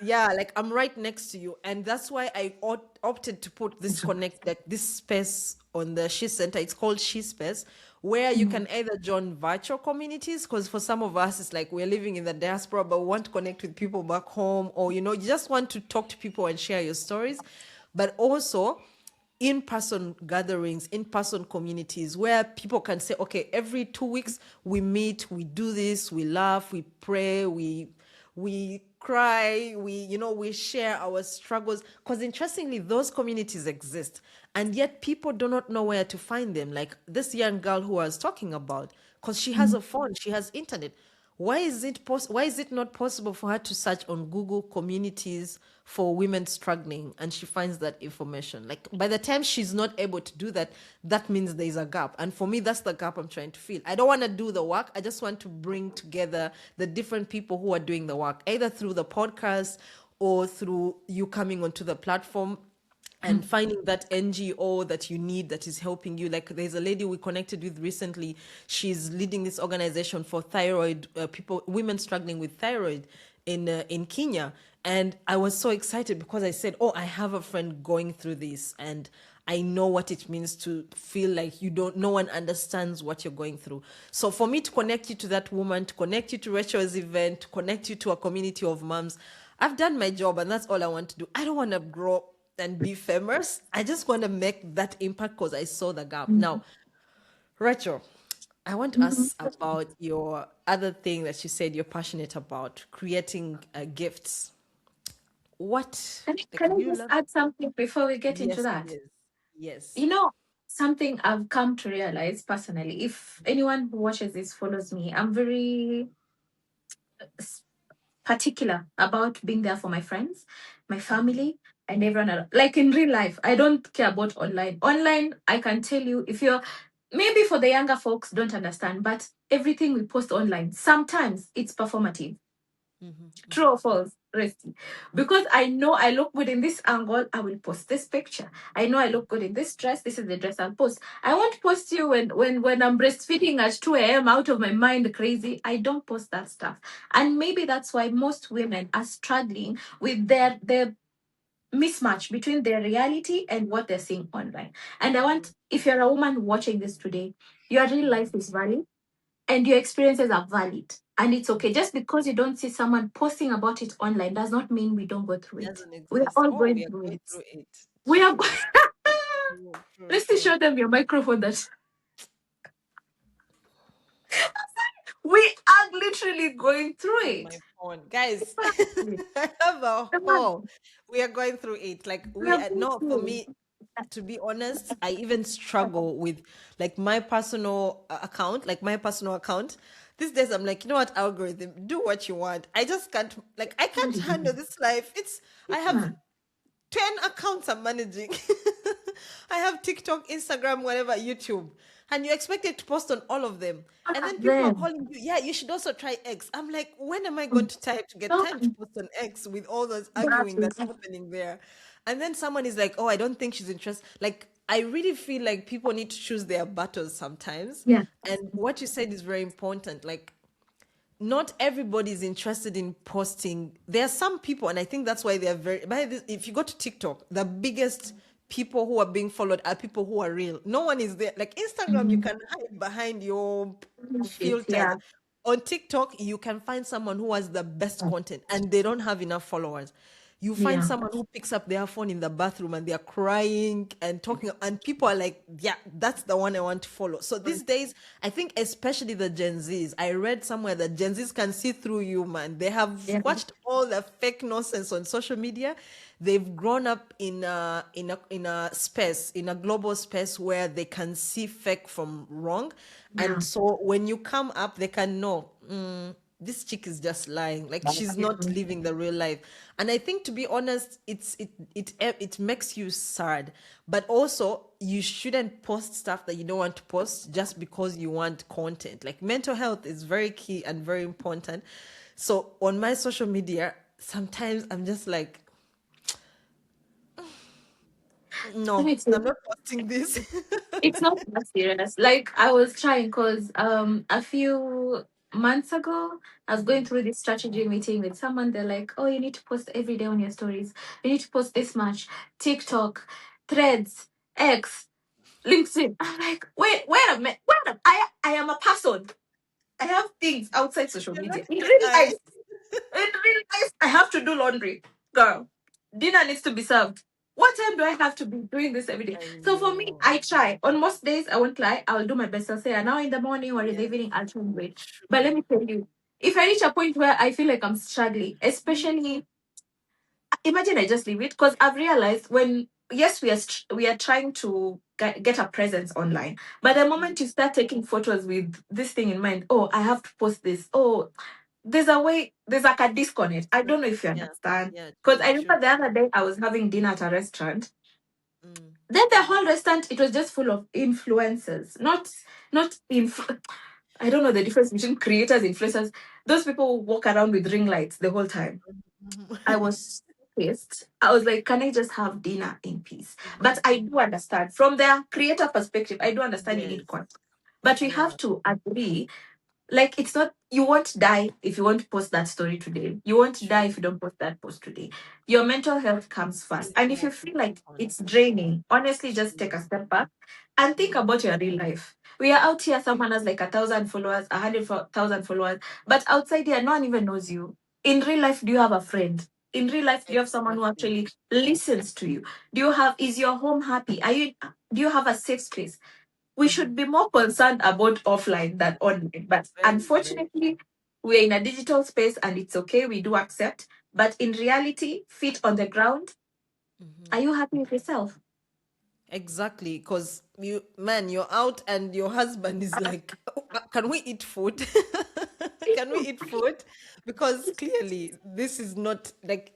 yeah, like I'm right next to you. And that's why I opted to put this connect, like this space on the She Center. It's called She Space, where you Mhm. can either join virtual communities, because for some of us, it's like we're living in the diaspora, but we want to connect with people back home, or, you know, you just want to talk to people and share your stories. But also, in person gatherings, in person communities where people can say, okay, every 2 weeks we meet, we do this, we laugh, we pray, we cry, we, you know, we share our struggles. Because interestingly, those communities exist, and yet people do not know where to find them. Like this young girl who I was talking about, because she has Mhm. a phone, she has internet. Why is it not possible for her to search on Google communities for women struggling, and she finds that information? Like by the time she's not able to do that, that means there's a gap. And for me, that's the gap I'm trying to fill. I don't want to do the work. I just want to bring together the different people who are doing the work, either through the podcast or through you coming onto the platform and finding that NGO that you need that is helping you. Like there's a lady we connected with recently. She's leading this organization for thyroid people, women struggling with thyroid in Kenya. And I was so excited because I said, "Oh, I have a friend going through this, and I know what it means to feel like you don't, no one understands what you're going through." So for me to connect you to that woman, to connect you to Rachel's event, to connect you to a community of moms, I've done my job, and that's all I want to do. I don't want to grow and be famous. I just want to make that impact because I saw the gap. Mhm. Now, Rachel, I want to Mhm. ask about your other thing that you said you're passionate about, creating gifts. What, like, Can I you just love? add something before we get into Yes, that? please. Yes. You know, something I've come to realize personally, if anyone who watches this follows me, I'm very s- particular about being there for my friends, my family, and everyone else. Like in real life, I don't care about online. Online, I can tell you if you're maybe for the younger folks don't understand, but everything we post online, sometimes it's performative. True or false, Resty? Because I know I look good in this angle, I will post this picture. I know I look good in this dress. This is the dress I'll post. I won't post you when I'm breastfeeding at 2 a.m. out of my mind crazy. I don't post that stuff. And maybe that's why most women are struggling with their mismatch between their reality and what they're seeing online. And I want, if you're a woman watching this today, your real life is valid and your experiences are valid, and it's okay. Just because you don't see someone posting about it online does not mean we don't go through it. Doesn't We are exist. all Oh, going we are through going it. through it. We are True, true, true, let's true. show them your microphone that we are literally going through On it. my phone. Guys, Exactly. I have a whole. Exactly. We are going through it. Like We we are are going no, for through me, to be honest, I even struggle with like my personal account, like my personal account. These days I'm like, you know what, algorithm, do what you want. I just can't, like I can't handle it. this life. It's I have 10 accounts I'm managing. I have TikTok, Instagram, whatever, YouTube. And you're expected to post on all of them. All And of then people are them. calling you, yeah, you should also try X. I'm like, when am I going to type to get time to post on X with all those That arguing that's is happening there? And then someone is like, oh, I don't think she's interested. Like, I really feel like people need to choose their battles sometimes. yeah. And what you said is very important. Like, not everybody is interested in posting. There are some people, and I think that's why they're very. By this, if you go to TikTok, the biggest people who are being followed are people who are real. No one is there. Like Instagram, you Mhm. can hide behind your Shit, filters. yeah. On TikTok, you can find someone who has the best content, and they don't have enough followers. You find Yeah. someone who picks up their phone in the bathroom and they're crying and talking, and people are like, yeah, that's the one I want to follow. So these days, I think especially the Gen Zs, I read somewhere that Gen Zs can see through you, man. They have Yeah. watched all the fake nonsense on social media. They've grown up in a space, in a global space where they can see fake from wrong. Yeah. And so when you come up, they can know, this chick is just lying, like she's not Yeah. living the real life. And I think, to be honest, it makes you sad, but also you shouldn't post stuff that you don't want to post just because you want content. Like, mental health is very key and very important. So on my social media, sometimes I'm just like, Let no, me tell I'm you, not posting this. it's not that serious. Like I was trying because a few months ago I was going through this strategy meeting with someone. They're like, "Oh, you need to post every day on your stories. You need to post this much. TikTok, Threads, X, LinkedIn." I'm like, wait a minute, I am a person. I have things outside social You're not media. In real AI. life, I have to do laundry. Girl, dinner needs to be served. What time do I have to be doing this every day? I So for me, know. I try. On most days, I won't lie. I'll do my best. I'll say, now in the morning or in the Yes, evening, I'll try and wait. But let true. me tell you, if I reach a point where I feel like I'm struggling, especially, imagine I just leave it because I've realized when, yes, we are trying to get a presence online, but the moment you start taking photos with this thing in mind, oh, I have to post this. Oh, there's like a disconnect. I don't know if you Yeah, understand. yeah, Because I true, true. remember the other day I was having dinner at a restaurant. Mm. Then the whole restaurant, it was just full of influencers. Not I don't know the difference between creators, influencers. Those people who walk around with ring lights the whole time. I was pissed. I was like, can I just have dinner in peace? But I do understand. From their creator perspective, I do understand you Yes, need content. But we yeah, have to agree, like, it's not, you won't die if you won't post that story today. You won't die true. if you don't post that post today. Your mental health comes first, It's and the if you most feel like important. it's draining, honestly, just take True. a step back and think Mm. about your real life. We are out here, someone has like 1,000 followers, 100,000 followers, but outside here no one even knows you. In real life, do you have a friend? In real life, do you have someone who Exactly. actually listens to you? Is your home happy? Do you have a safe space? We Hmm. should be more concerned about offline than online. But Very, very. unfortunately, we're in a digital space and it's okay, we do accept. But in reality, feet on the ground, are you happy with yourself? Exactly, because man, you're out and your husband is like, "Oh, can we eat food? Can we eat food?" Because clearly, this is not like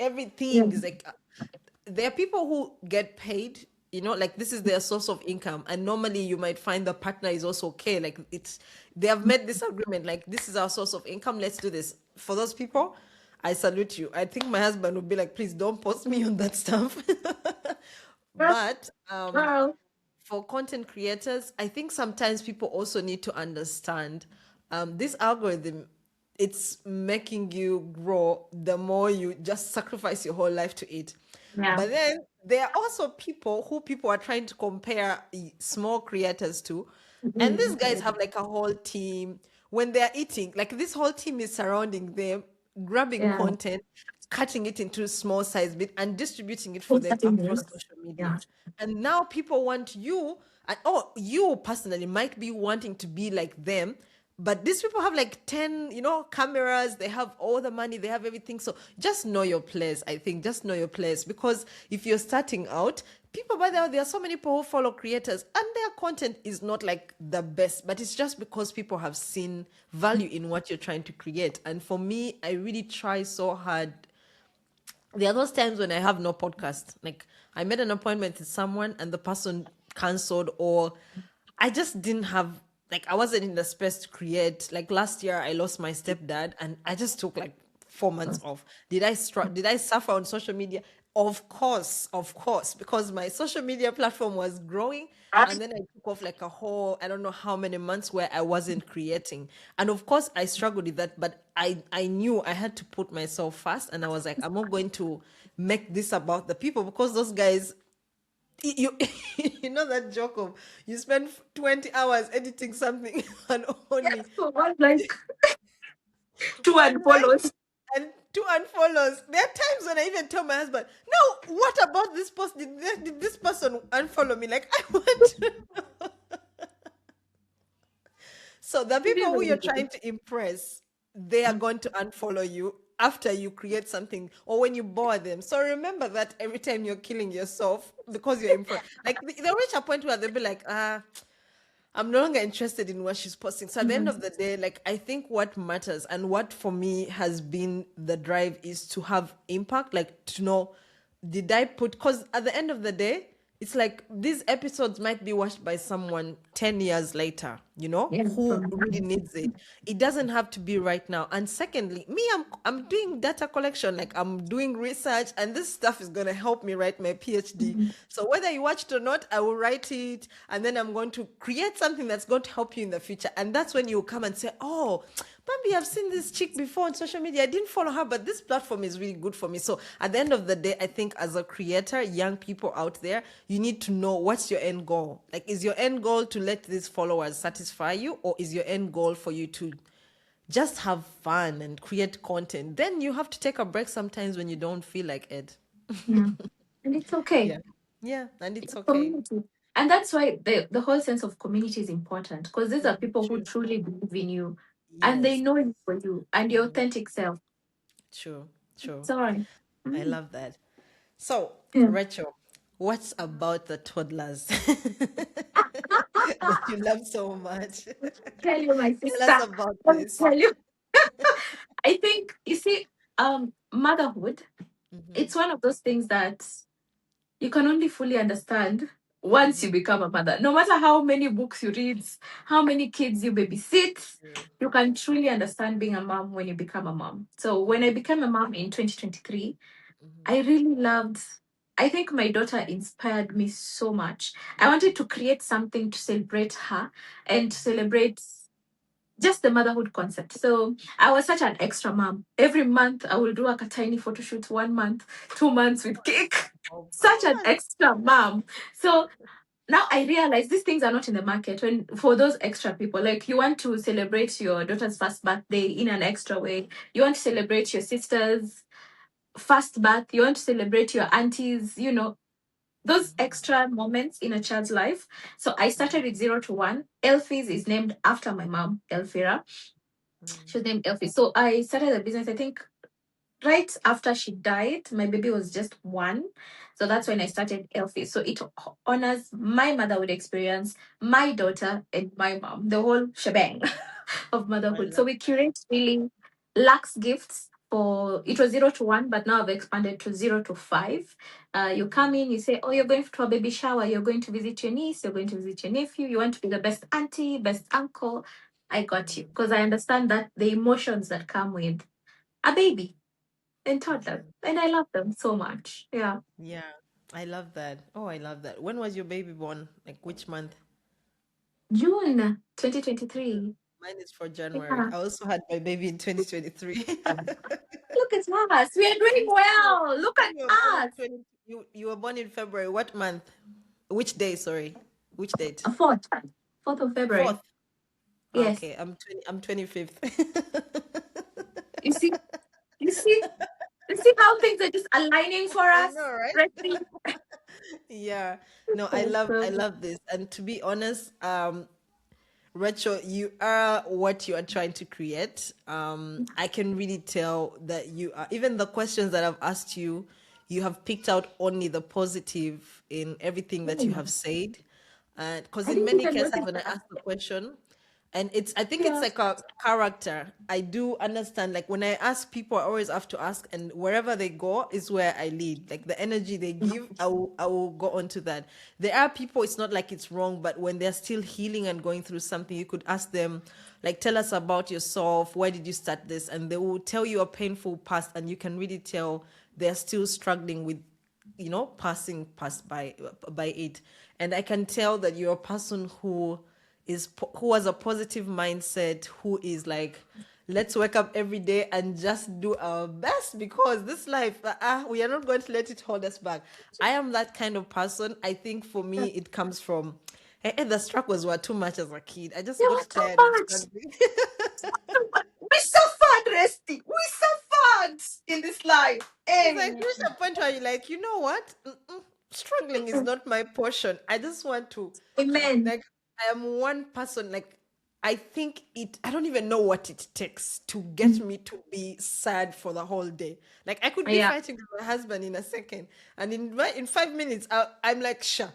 Yeah, everything is like, there are people who get paid, like this is their source of income. And normally you might find the partner is also okay. Like, they have made this agreement, like, this is our source of income, let's do this. For those people, I salute you. I think my husband would be like, please don't post me on that stuff. yeah. But Well, for content creators, I think sometimes people also need to understand, this algorithm, it's making you grow the more you just sacrifice your whole life to it. yeah, But then there are also people are trying to compare small creators to, and these guys mhm, have like a whole team. When they're eating, like, this whole team is surrounding them, grabbing yeah. content, cutting it into small size bit and distributing it for Post them that in across this. social media. Yeah. And now people want you, and oh, you personally might be wanting to be like them, but these people have like 10, cameras, they have all the money, they have everything. So just know your place. I think just know your place, because if you're starting out, people, by the way, there are so many people who follow creators and their content is not like the best, but it's just because people have seen value in what you're trying to create. And for me, I really try so hard. There are those times when I have no podcast. Like, I made an appointment with someone and the person cancelled, or I just didn't have, like, I wasn't in the space to create. Like, last year I lost my stepdad and I just took like 4 months off. Did I suffer on social media? Of course, because my social media platform was growing, and then I took off like a whole, I don't know how many months where I wasn't creating. And of course I struggled with that, but I knew I had to put myself first, and I was like, I'm not going to make this about the people, because those guys, you you know that joke of, you spend 20 hours editing something and Yeah. only So one like two one like, unfollows. and Two unfollows. There are times when I even tell my husband, "No, what about this post? Did this person unfollow me? Like I want to." So the people who you're trying to impress, they are going to unfollow you after you create something or when you bore them. So remember that every time you're killing yourself because you're impressed. Like they'll reach a point where they'll be like, I'm no longer interested in what she's posting. So at the end Mhm. of the day, like I think what matters and what for me has been the drive is to have impact, like to know, did I put, because at the end of the day, it's like these episodes might be watched by someone 10 years later, Yeah, who from really needs it. It doesn't have to be right now. And secondly, me, I'm doing data collection, like I'm doing research, and this stuff is going to help me write my PhD. Mhm. So whether you watched or not, I will write it, and then I'm going to create something that's going to help you in the future. And that's when you come and say, oh, Bambi, I've seen this chick before on social media. I didn't follow her, but this platform is really good for me. So at the end of the day, I think as a creator, young people out there, you need to know what's your end goal. Like, is your end goal to let these followers satisfy you, or is your end goal for you to just have fun and create content? Then you have to take a break sometimes when you don't feel like it. Yeah. And it's okay. Yeah. Yeah. And it's okay. Community. And that's why the whole sense of community is important because these are people who True. truly believe in you and they Yes. know you for you and your authentic self. True. True. Sorry. I Mm. love that. So, Yeah. Rachel, what's about the toddlers that you love so much? Tell you, my Tell us sister. about Let me this. tell you. I think you see, motherhood, Mm-hmm, it's one of those things that you can only fully understand once mm-hmm. you become a mother. No matter how many books you read, how many kids you babysit, True. you can truly understand being a mom when you become a mom. So when I became a mom in 2023, Mm-hmm, I really loved. I think my daughter inspired me so much. I wanted to create something to celebrate her and to celebrate just the motherhood concept. So I was such an extra mom. Every month I will do like a tiny photo shoot, 1 month, 2 months with cake. of Such an course. extra mom. So now I realize these things are not in the market when for those extra people. Like you want to celebrate your daughter's first birthday in an extra way. You want to celebrate your sister's first birth. You want to celebrate your aunties, those extra moments in a child's life. So I started with 0 to 1. Elfies is named after my mom, Elfira. She was named Elfie. So I started the business, I think, right after she died. My baby was just 1. So that's when I started Elfie. So it honors my motherhood experience, my daughter, and my mom, the whole shebang of I motherhood. So love we that. curate really lax gifts for it was 0 to 1, but now I've expanded to 0 to 5. You come in, you say, oh, you're going to a baby shower, you're going to visit your niece, you're going to visit your nephew, you want to be the best auntie, best uncle. I got you because I understand that the emotions that come with a baby and toddler, Mm-hmm. and I love them so much. Yeah, Yeah, I love that. Oh, I love that. When was your baby born? Like which month? June 2023. Mine is for January. Yeah. I also had my baby in 2023. Look at us. We are doing You well. Look you at were born in us. 20, you were born in February. What month? Which day, sorry? Which date? 4th of February. 4th. Yes. Okay, I'm 25th. You see, you see, you see how things are just aligning for I us. know, right? Right? Yeah. No, I Yes, love I so, love this. And to be honest, Rachel, you are what you are trying to create. I can really tell that you are, even the questions that I've asked you, you have picked out only the positive in everything that you have said. And because I in didn't many even cases, notice when I that. ask the question, and I think it's Yeah. like a character. I do understand. Like when I ask people, I always have to ask, and wherever they go is where I lead. Like the energy they give, I will go on to that. There are people. It's not like it's wrong, but when they're still healing and going through something, you could ask them, like, tell us about yourself. Why did you start this? And they will tell you a painful past, and you can really tell they're still struggling with passing past by it. And I can tell that you're a person who has a positive mindset, who is like, let's wake up every day and just do our best, because this life, we are not going to let it hold us back. I am that kind of person. I think for me it comes from, the struggles were too much as a kid. I just There got was too tired of much. struggling. We suffered, Resty. We suffered. life. It's like Amen. reach a point where you're like, you know what? Struggling is not my portion. I just want to, Amen. like, I am one person. Like, I think I don't even know what it takes to get Mm. me to be sad for the whole day. Like, I could be Yeah. fighting with my husband in a second, and in 5 minutes, I'm like, sure.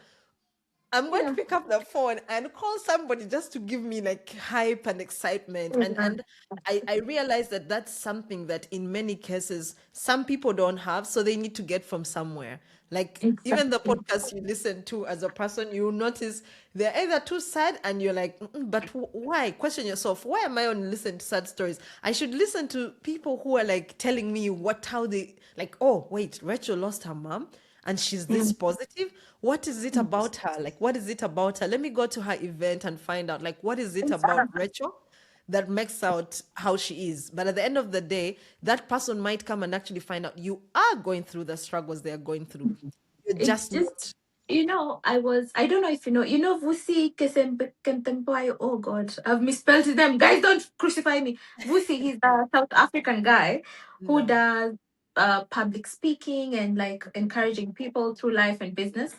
I'm going to Yeah. pick up the phone and call somebody just to give me like hype and excitement. And I realize that that's something that in many cases some people don't have, so they need to get from somewhere. Like even the Exactly. podcast you listen to as a person, you notice they're either too sad and you're like, but why? Question yourself, why am I only listening to sad stories? I should listen to people who are like telling me how they like, oh, wait, Rachel lost her mom and she's this Mm. positive. What is it about her? Like, what is it about her? Let me go to her event and find out, like, what is it about Exactly. Rachel that makes out how she is? But at the end of the day, that person might come and actually find out you are going through the struggles they are going through. You're It's just just, not. I don't know if Vusi Kesempai. Oh God, I've misspelled his name. Guys, don't crucify me. Vusi, he's a South African guy who No. does public speaking and like encouraging people through life and business.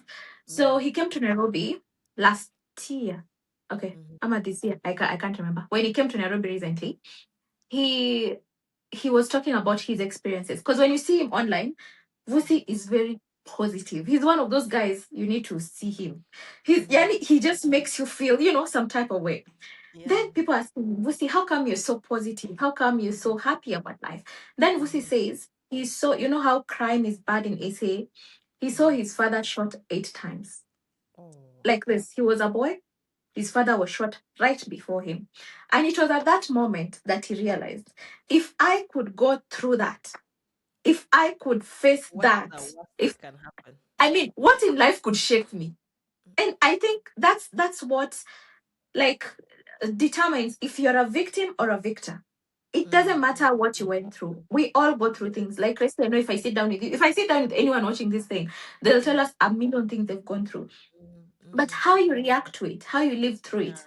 So Yeah. he came to Nairobi last year. Okay, Hmm. I'm at this year. I can't remember. When he came to Nairobi recently, he he was talking about his experiences. Because when you see him online, Vusi is very positive. He's one of those guys you need to see him. Hmm. He just makes you feel, some type of way. Yeah. Then people ask him, Vusi, how come you're so positive? How come you're so happy about life? Then Vusi Hmm. says, you know how crime is bad in SA? He saw Hmm. his father shot 8 times. Oh. Like this. He was a boy. His father was shot right before him. And it was at that moment that he realized, if I could go through that, if I could face What's the that, worst if that can happen? I mean, what in life could shake me? And I think that's what like determines if you're a victim or a victor. It doesn't matter what you went through. We all go through Yes. things. Like Resti, I know if I sit down with you, if I sit down with anyone watching this thing, they'll tell Mm, us a million things they've gone through. But mm. how you react to it, how you live through Yeah. it,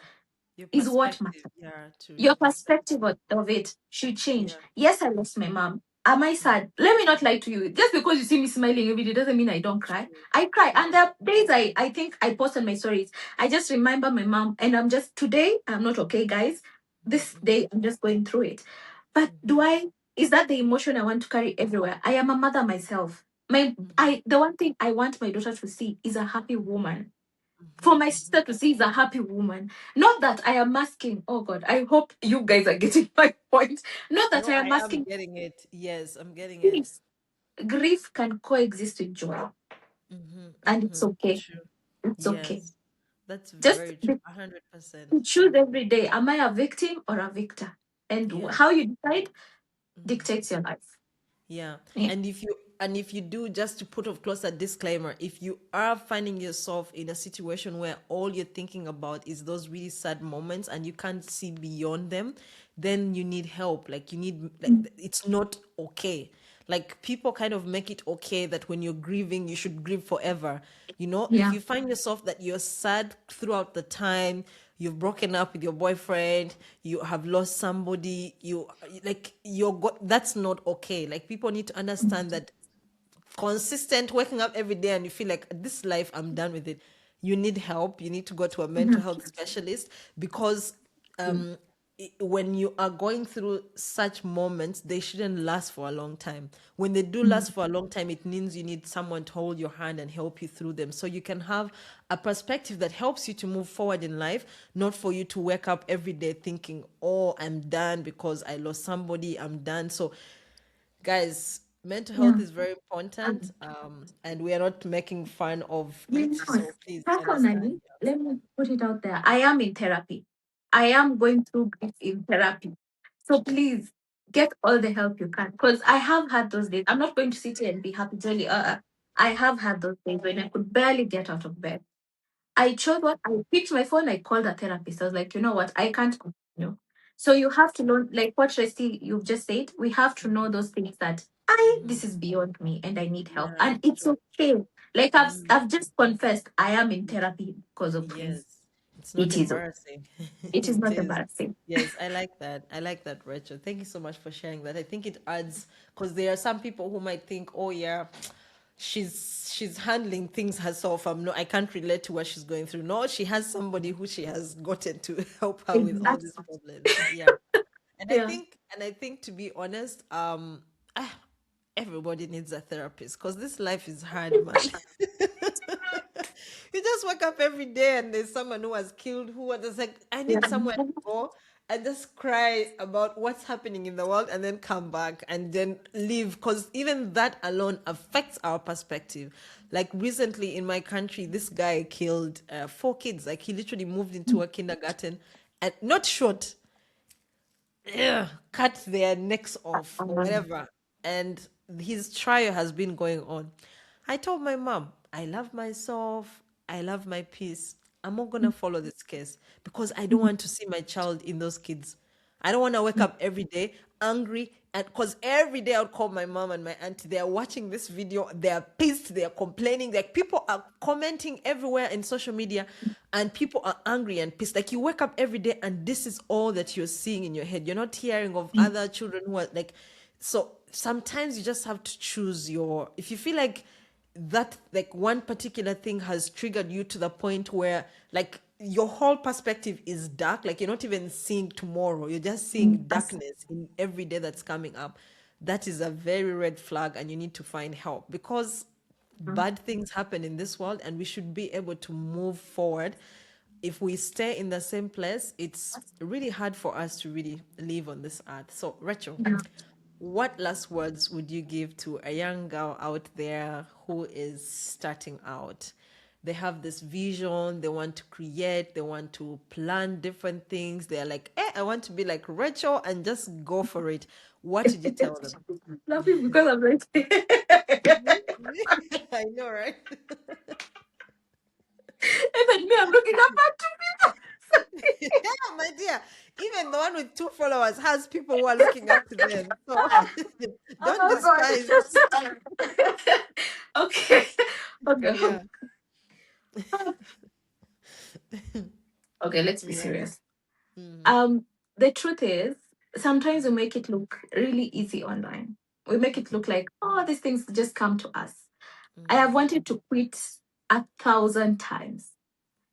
Your is what perspective. matters. Yeah. To Your live. perspective of it should change. Yeah. Yes, I lost my mom. Am I Mm. sad? Let me not lie to you. Just because you see me smiling every day doesn't mean I don't cry. True. I cry. True. And there are days I think I post on my stories. I just remember my mom and today, I'm not okay, guys. This day, I'm just going through it. But is that the emotion I want to carry everywhere? I am a mother myself. The one thing I want my daughter to see is a happy woman, for my sister to see is a happy woman. Not that I am masking. Oh God, I hope you guys are getting my point. Not that No, I am I am masking. getting it. Yes, I'm getting it. Please, grief can coexist with joy, and it's okay. True. It's okay. Yes, that's Just very true. 100%. choose every day. Am I a victim or a victor? And Yeah. how you decide dictates your life. Yeah. Yeah. And if you do, just to put of close a disclaimer, if you are finding yourself in a situation where all you're thinking about is those really sad moments and you can't see beyond them, then you need help. Like you need like Mm. it's not okay. Like people kind of make it okay that when you're grieving, you should grieve forever. If Yeah. you find yourself that you're sad throughout the time, you've broken up with your boyfriend, you have lost somebody, that's not okay. Like people need to understand Mm. that consistent waking up every day and you feel like this life I'm done with it, you need help. You need to go to a mental Mhm. health specialist because Mm. when you are going through such moments, they shouldn't last for a long time. When they do Mm. last for a long time, it means you need someone to hold your hand and help you through them so you can have a perspective that helps you to move forward in life, not for you to wake up every day thinking, oh, I'm done because I lost somebody, I'm done. So guys, mental health Yeah. is very important, Um, and we are not making fun of You it, know, so please understand. personally, let me put it out there. I am in therapy. I am going through grief in therapy. So please get all the help you can. Because I have had those days. I'm not going to sit here and be happy, jolly. I have had those days when I could barely get out of bed. I chose what I picked my phone, I called a therapist. I was like, you know what, I can't continue. So you have to learn, like what Resti you've just said, we have to know those things that this is beyond me and I need help. Yeah, And it's true. okay. Like I've just confessed I am in therapy because of Yes, this. It's not It is. embarrassing. It is It not is. embarrassing. Yes, I like that. I like that, Rachel. Thank you so much for sharing that. I think it adds, because there are some people who might think, oh yeah, she's handling things herself. I can't relate to what she's going through. No, she has somebody who she has gotten to help her with all these Exactly. problems. Yeah. Yeah. And I think, to be honest, ah, everybody needs a therapist because this life is hard, man. You just wake up every day and there's someone who was killed, who was just like, I Yeah. need somewhere to go and just cry about what's happening in the world and then come back and then leave. Because even that alone affects our perspective. Like recently in my country, this guy killed 4 kids. Like he literally moved into a kindergarten and not short, cut their necks off or whatever. And his trial has been going on. I told my mom, I love myself. I love my peace. I'm not going to follow this case because I don't want to see my child in those kids. I don't want to wake up every day angry. And because every day I would call my mom and my auntie, they are watching this video, they are pissed, they are complaining. Like people are commenting everywhere in social media, and people are angry and pissed. Like you wake up every day, and this is all that you're seeing in your head. You're not hearing of other children who are like, so sometimes you just have to choose if you feel like that, like one particular thing has triggered you to the point where like your whole perspective is dark, like you're not even seeing tomorrow, you're just seeing That's darkness in every day that's coming up. That is a very red flag, and you need to find help because bad things happen in this world and we should be able to move forward. If we stay in the same place, it's really hard for us to really live on this earth. So Rachel, what last words would you give to a young girl out there who is starting out? They have this vision, they want to create, they want to plan different things. They're like, I want to be like Rachel and just go for it. What did you tell them? laughing because I'm like, I know, right? even me, I'm looking up at two people. Yeah, my dear. Even the one with 2 followers has people who are looking up to them. So don't Oh God, it's despise. just okay. Okay. Yeah. Okay, let's be Yeah. serious. Mm-hmm. Um, the truth is, sometimes we make it look really easy online. We make it look like, oh, these things just come to us. I have wanted to quit 1,000 times.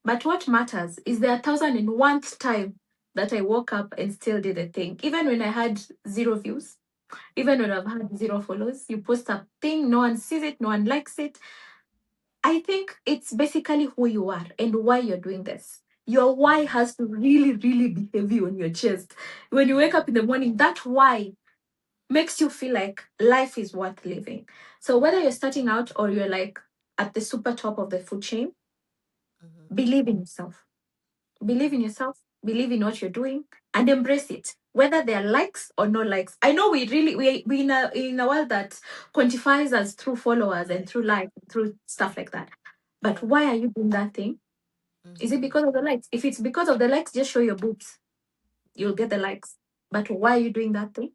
But what matters is the 1,001th time that I woke up and still did a thing. Even when I had zero views, even when I've had zero follows, you post a thing, no one sees it, no one likes it. I think it's basically who you are and why you're doing this. Your why has to really, really be heavy on your chest. When you wake up in the morning, that why makes you feel like life is worth living. So whether you're starting out or you're like at the super top of the food chain, believe in yourself. Believe in yourself, believe in what you're doing, and embrace it. Whether there are likes or no likes. I know we in a world that quantifies us through followers and through likes, through stuff like that. But Yeah. why are you doing that thing? Is it because of the likes? If it's because of the likes, just show your boobs. You'll get the likes. But why are you doing that thing?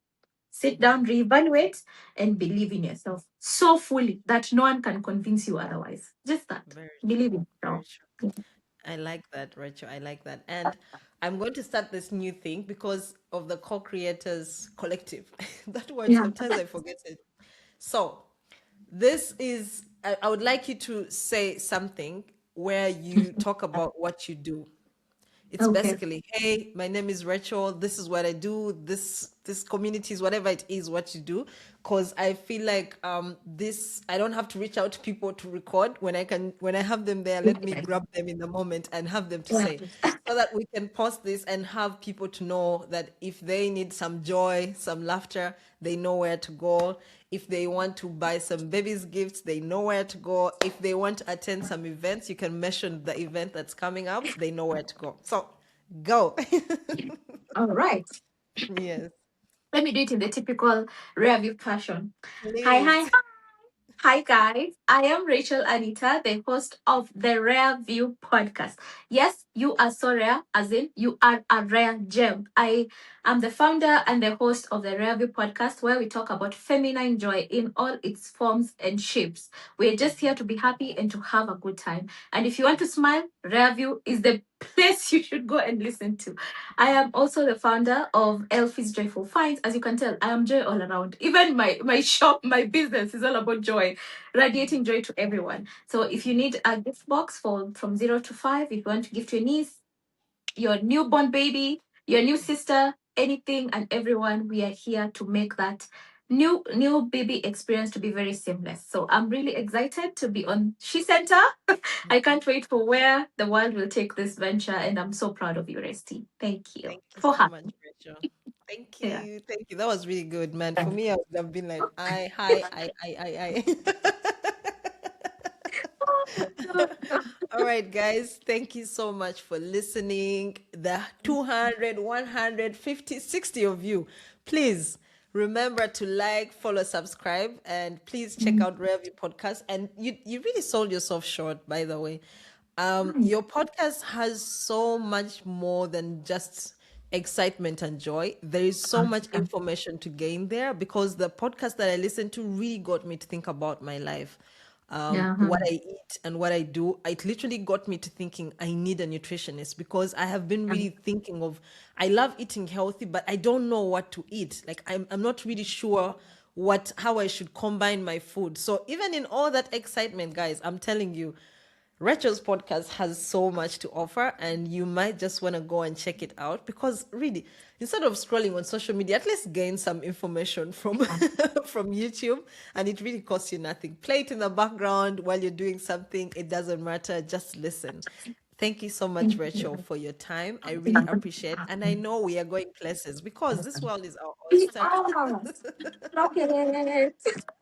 Sit down, reevaluate, and believe in yourself so fully that no one can convince you otherwise. Just that. Very true. Believe in Very yourself. true. I like that, Rachel. I like that. And I'm going to start this new thing because of the co-creators collective. That word, Yeah. sometimes I forget it. So this is, I would like you to say something where you talk about what you do. It's Okay. basically, hey, my name is Rachel. This is what I do. This community is whatever it is what you do. Cause I feel like this I don't have to reach out to people to record when I have them there, let me grab them in the moment and have them to Yeah. say. So that we can post this and have people to know that if they need some joy, some laughter, they know where to go. If they want to buy some babies gifts, they know where to go. If they want to attend some events, you can mention the event that's coming up, they know where to go. So go. All right. Yes, Let me do it in the typical rare view fashion. Hi, hi, please. hi, guys. I am Rachel Anita, the host of the Rare View podcast. Yes, You are so rare, as in you are a rare gem. I am the founder and the host of the Rareview podcast, where we talk about feminine joy in all its forms and shapes. We're just here to be happy and to have a good time. And if you want to smile, Rareview is the place you should go and listen to. I am also the founder of Elfie's Joyful Finds. As you can tell, I am joy all around. Even my shop, my business is all about joy, radiating joy to everyone. So if you need a gift box for from 0 to 5, if you want to gift your niece, your newborn baby, your new sister, anything and everyone, we are here to make that new baby experience to be very seamless. So I'm really excited to be on She Center. I can't wait for where the world will take this venture, and I'm so proud of you, Resty. Thank you Thank you for so much, having Rachel. Thank me. Yeah. you. Thank you. That was really good, man. For me, I would have been like, I. All right, guys. Thank you so much for listening. The 200, 150, 60 of you. Please remember to like, follow, subscribe, and please check out Review Podcast. And you really sold yourself short, by the way. Your podcast has so much more than just excitement and joy. There is so much information to gain there because the podcast that I listened to really got me to think about my life, Yeah. what I eat and what I do. It literally got me to thinking I need a nutritionist because I have been really thinking of, I love eating healthy, but I don't know what to eat. Like I'm not really sure how I should combine my food. So even in all that excitement, guys, I'm telling you, Retro's podcast has so much to offer, and you might just want to go and check it out because really, instead of scrolling on social media, at least gain some information from from YouTube, and it really costs you nothing. Play it in the background while you're doing something; it doesn't matter. Just listen. Thank you so much, Thank Rachel, you. for your time. I really appreciate, and I know we are going places because this world is our We oyster. are. Clock it.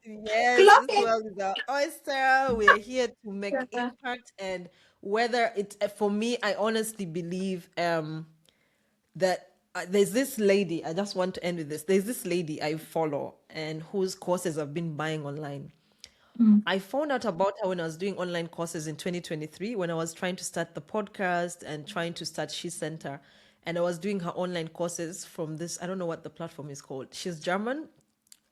Yes, Clock this it. world is our oyster. We're here to make Yeah. impact, and whether it's for me, I honestly believe that there's this lady. I just want to end with this. There's this lady I follow and whose courses I've been buying online. Mm. I found out about her when I was doing online courses in 2023 when I was trying to start the podcast and trying to start She Center. And I was doing her online courses from this, I don't know what the platform is called. She's German,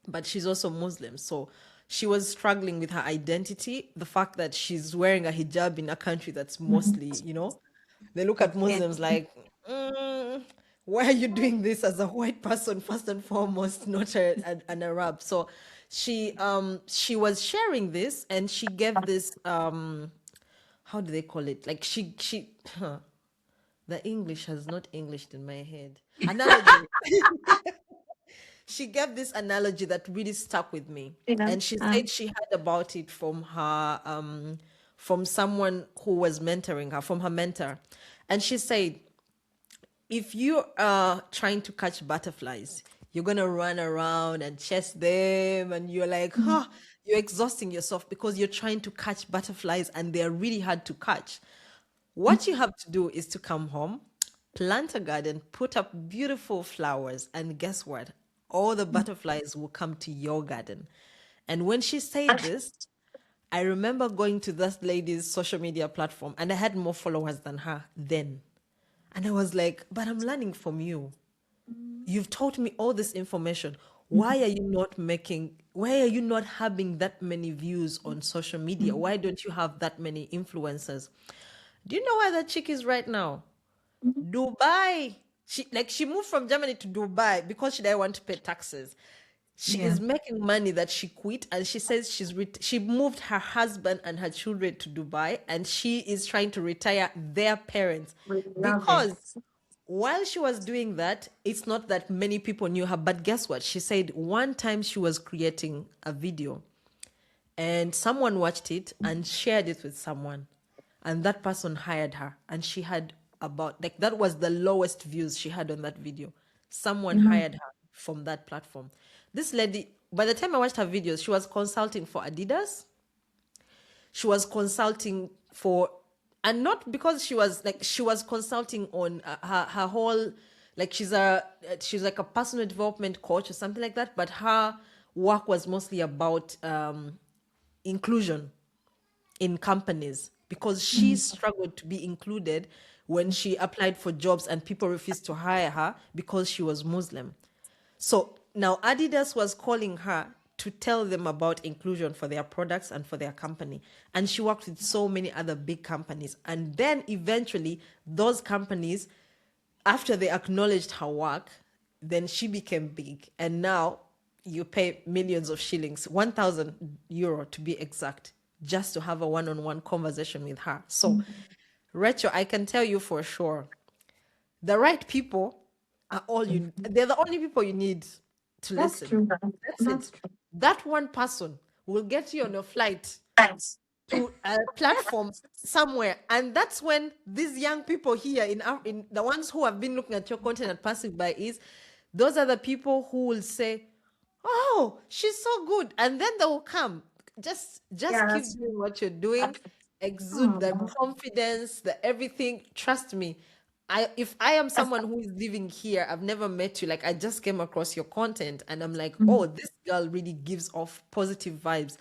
but she's also Muslim. So she was struggling with her identity, the fact that she's wearing a hijab in a country that's Mhm. mostly, they look at Yeah. Muslims like, why are you doing this as a white person first and foremost, not an Arab? So she was sharing this and she gave this how do they call it? Like the English has not Englished in my head. Analogy. She gave this analogy that really stuck with me, Yeah. and she said she heard about it from someone who was mentoring her, from her mentor. And she said, if you are trying to catch butterflies, you're gonna run around and chase them, and you're like, huh, you're exhausting yourself because you're trying to catch butterflies and they're really hard to catch. What you have to do is to come home, plant a garden, put up beautiful flowers, and guess what? All the butterflies will come to your garden. And when she said this, I remember going to this lady's social media platform and I had more followers than her then. And I was like, but I'm learning from you. You've taught me all this information. Why are you not having that many views on social media? Why don't you have that many influencers? Do you know where that chick is right now? Dubai. She moved from Germany to Dubai because she didn't want to pay taxes. She Yeah. is making money that she quit, and she says she moved her husband and her children to Dubai, and she is trying to retire their parents We love it. because while she was doing that, it's not that many people knew her. But guess what? She said one time she was creating a video and someone watched it and shared it with someone, and that person hired her, and she had about, like, that was the lowest views she had on that video. Someone Mhm. hired her from that platform. This lady, by the time I watched her videos, she was consulting for Adidas. She was consulting for, and not because she was consulting on her whole, like, she's like a personal development coach or something like that, but her work was mostly about inclusion in companies. because she struggled to be included when she applied for jobs and people refused to hire her because she was Muslim. So now Adidas was calling her to tell them about inclusion for their products and for their company. And she worked with so many other big companies. And then eventually, those companies, after they acknowledged her work, then she became big. And now you pay millions of shillings, 1,000 euro to be exact, just to have a one on one conversation with her. So, Rachel, I can tell you for sure the right people are all you, they're the only people you need to That's listen. true. That's That's it. true. That one person will get you on a flight Thanks. to a platform somewhere, and that's when these young people here in the ones who have been looking at your content and passing by, is those are the people who will say, oh, she's so good, and then they will come. Just Yeah, keep that's doing true. what you're doing, That's true. exude the Oh, confidence, the everything. Trust me, if I am that's, someone who is living here, I've never met you, like I just came across your content and I'm like, oh, mm, this girl really gives off positive vibes.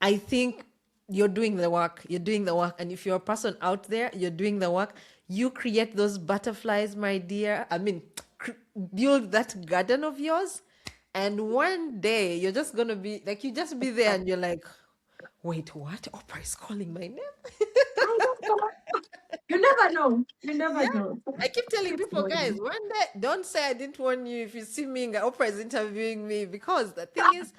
I think you're doing the work. You're doing the work. And if you're a person out there, you're doing the work. You create those butterflies, my dear. I mean, build that garden of yours. And one day you're just going to be like, you just be there and you're like, wait, what? Oprah is calling my name? I don't know. You never know. You Yeah. never know. I keep telling Keep people, guys, going. one day, don't say I didn't warn you if you see me and Oprah is interviewing me, because the thing is,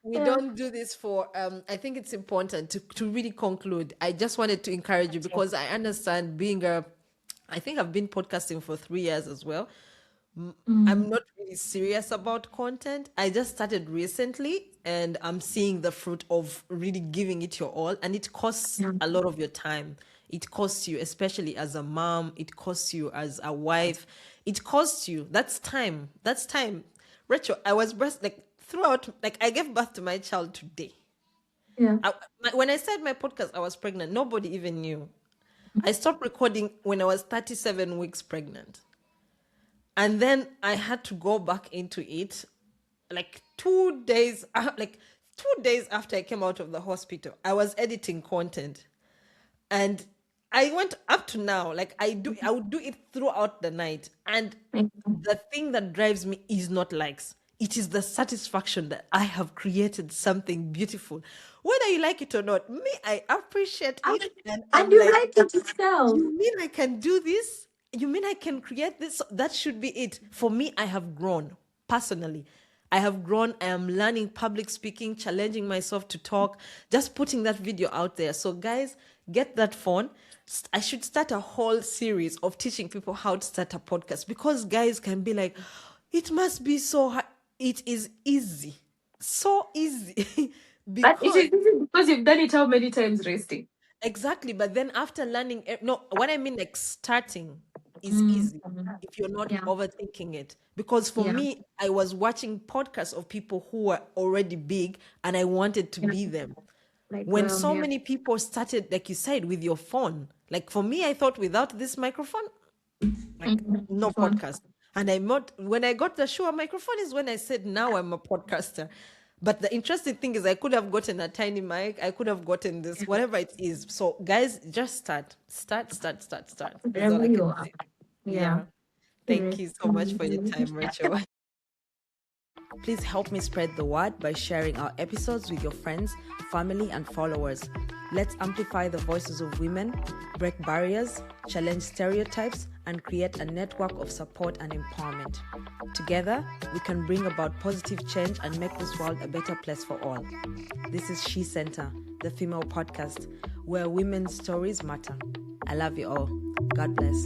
we Yeah. don't do this for I think it's important to really conclude. I just wanted to encourage you because I understand being a, I think I've been podcasting for 3 years as well. I'm Mm, not really serious about content. I just started recently and I'm seeing the fruit of really giving it your all. And it costs yeah. a lot of your time. It costs you, especially as a mom. It costs you as a wife. It costs you. That's time. That's time. Rachel, I was breast like throughout, like I gave birth to my child today. Yeah. When I started my podcast, I was pregnant. Nobody even knew. I stopped recording when I was 37 weeks pregnant. And then I had to go back into it like 2 days, like 2 days after I came out of the hospital. I was editing content, and I went up to now, like I would do it throughout the night. And the thing that drives me is not likes. It is the satisfaction that I have created something beautiful. Whether you like it or not, me, I appreciate And, it. And and I'm you like, like it yourself. you mean I can do this? You mean I can create this? That should be it. For me, I have grown personally. I have grown. I am learning public speaking, challenging myself to talk, just putting that video out there. So, guys, get that phone. I should start a whole series of teaching people how to start a podcast, because guys can be like, it must be so hard. It is easy. So easy. But it Because is easy because you've done it how many times, resting? exactly. But then after learning, no, what I mean, like starting is Mm, easy if you're not yeah. overthinking it. Because for Yeah. me, I was watching podcasts of people who were already big and I wanted to Yeah. be them. Like, When so yeah. many people started, like you said, with your phone, like for me, I thought without this microphone, like no It won't. podcast. And when I got the Shure microphone is when I said, now I'm a podcaster. But the interesting thing is I could have gotten a tiny mic, I could have gotten this, whatever it is. So guys, just start. Start. Is all Wherever I you can are. say. Yeah. Yeah. Thank you so much for your Seriously. time, Rachel. Please help me spread the word by sharing our episodes with your friends, family, and followers. Let's amplify the voices of women, break barriers, challenge stereotypes, and create a network of support and empowerment. Together, we can bring about positive change and make this world a better place for all. This is She Center, the female podcast, where women's stories matter. I love you all. God bless.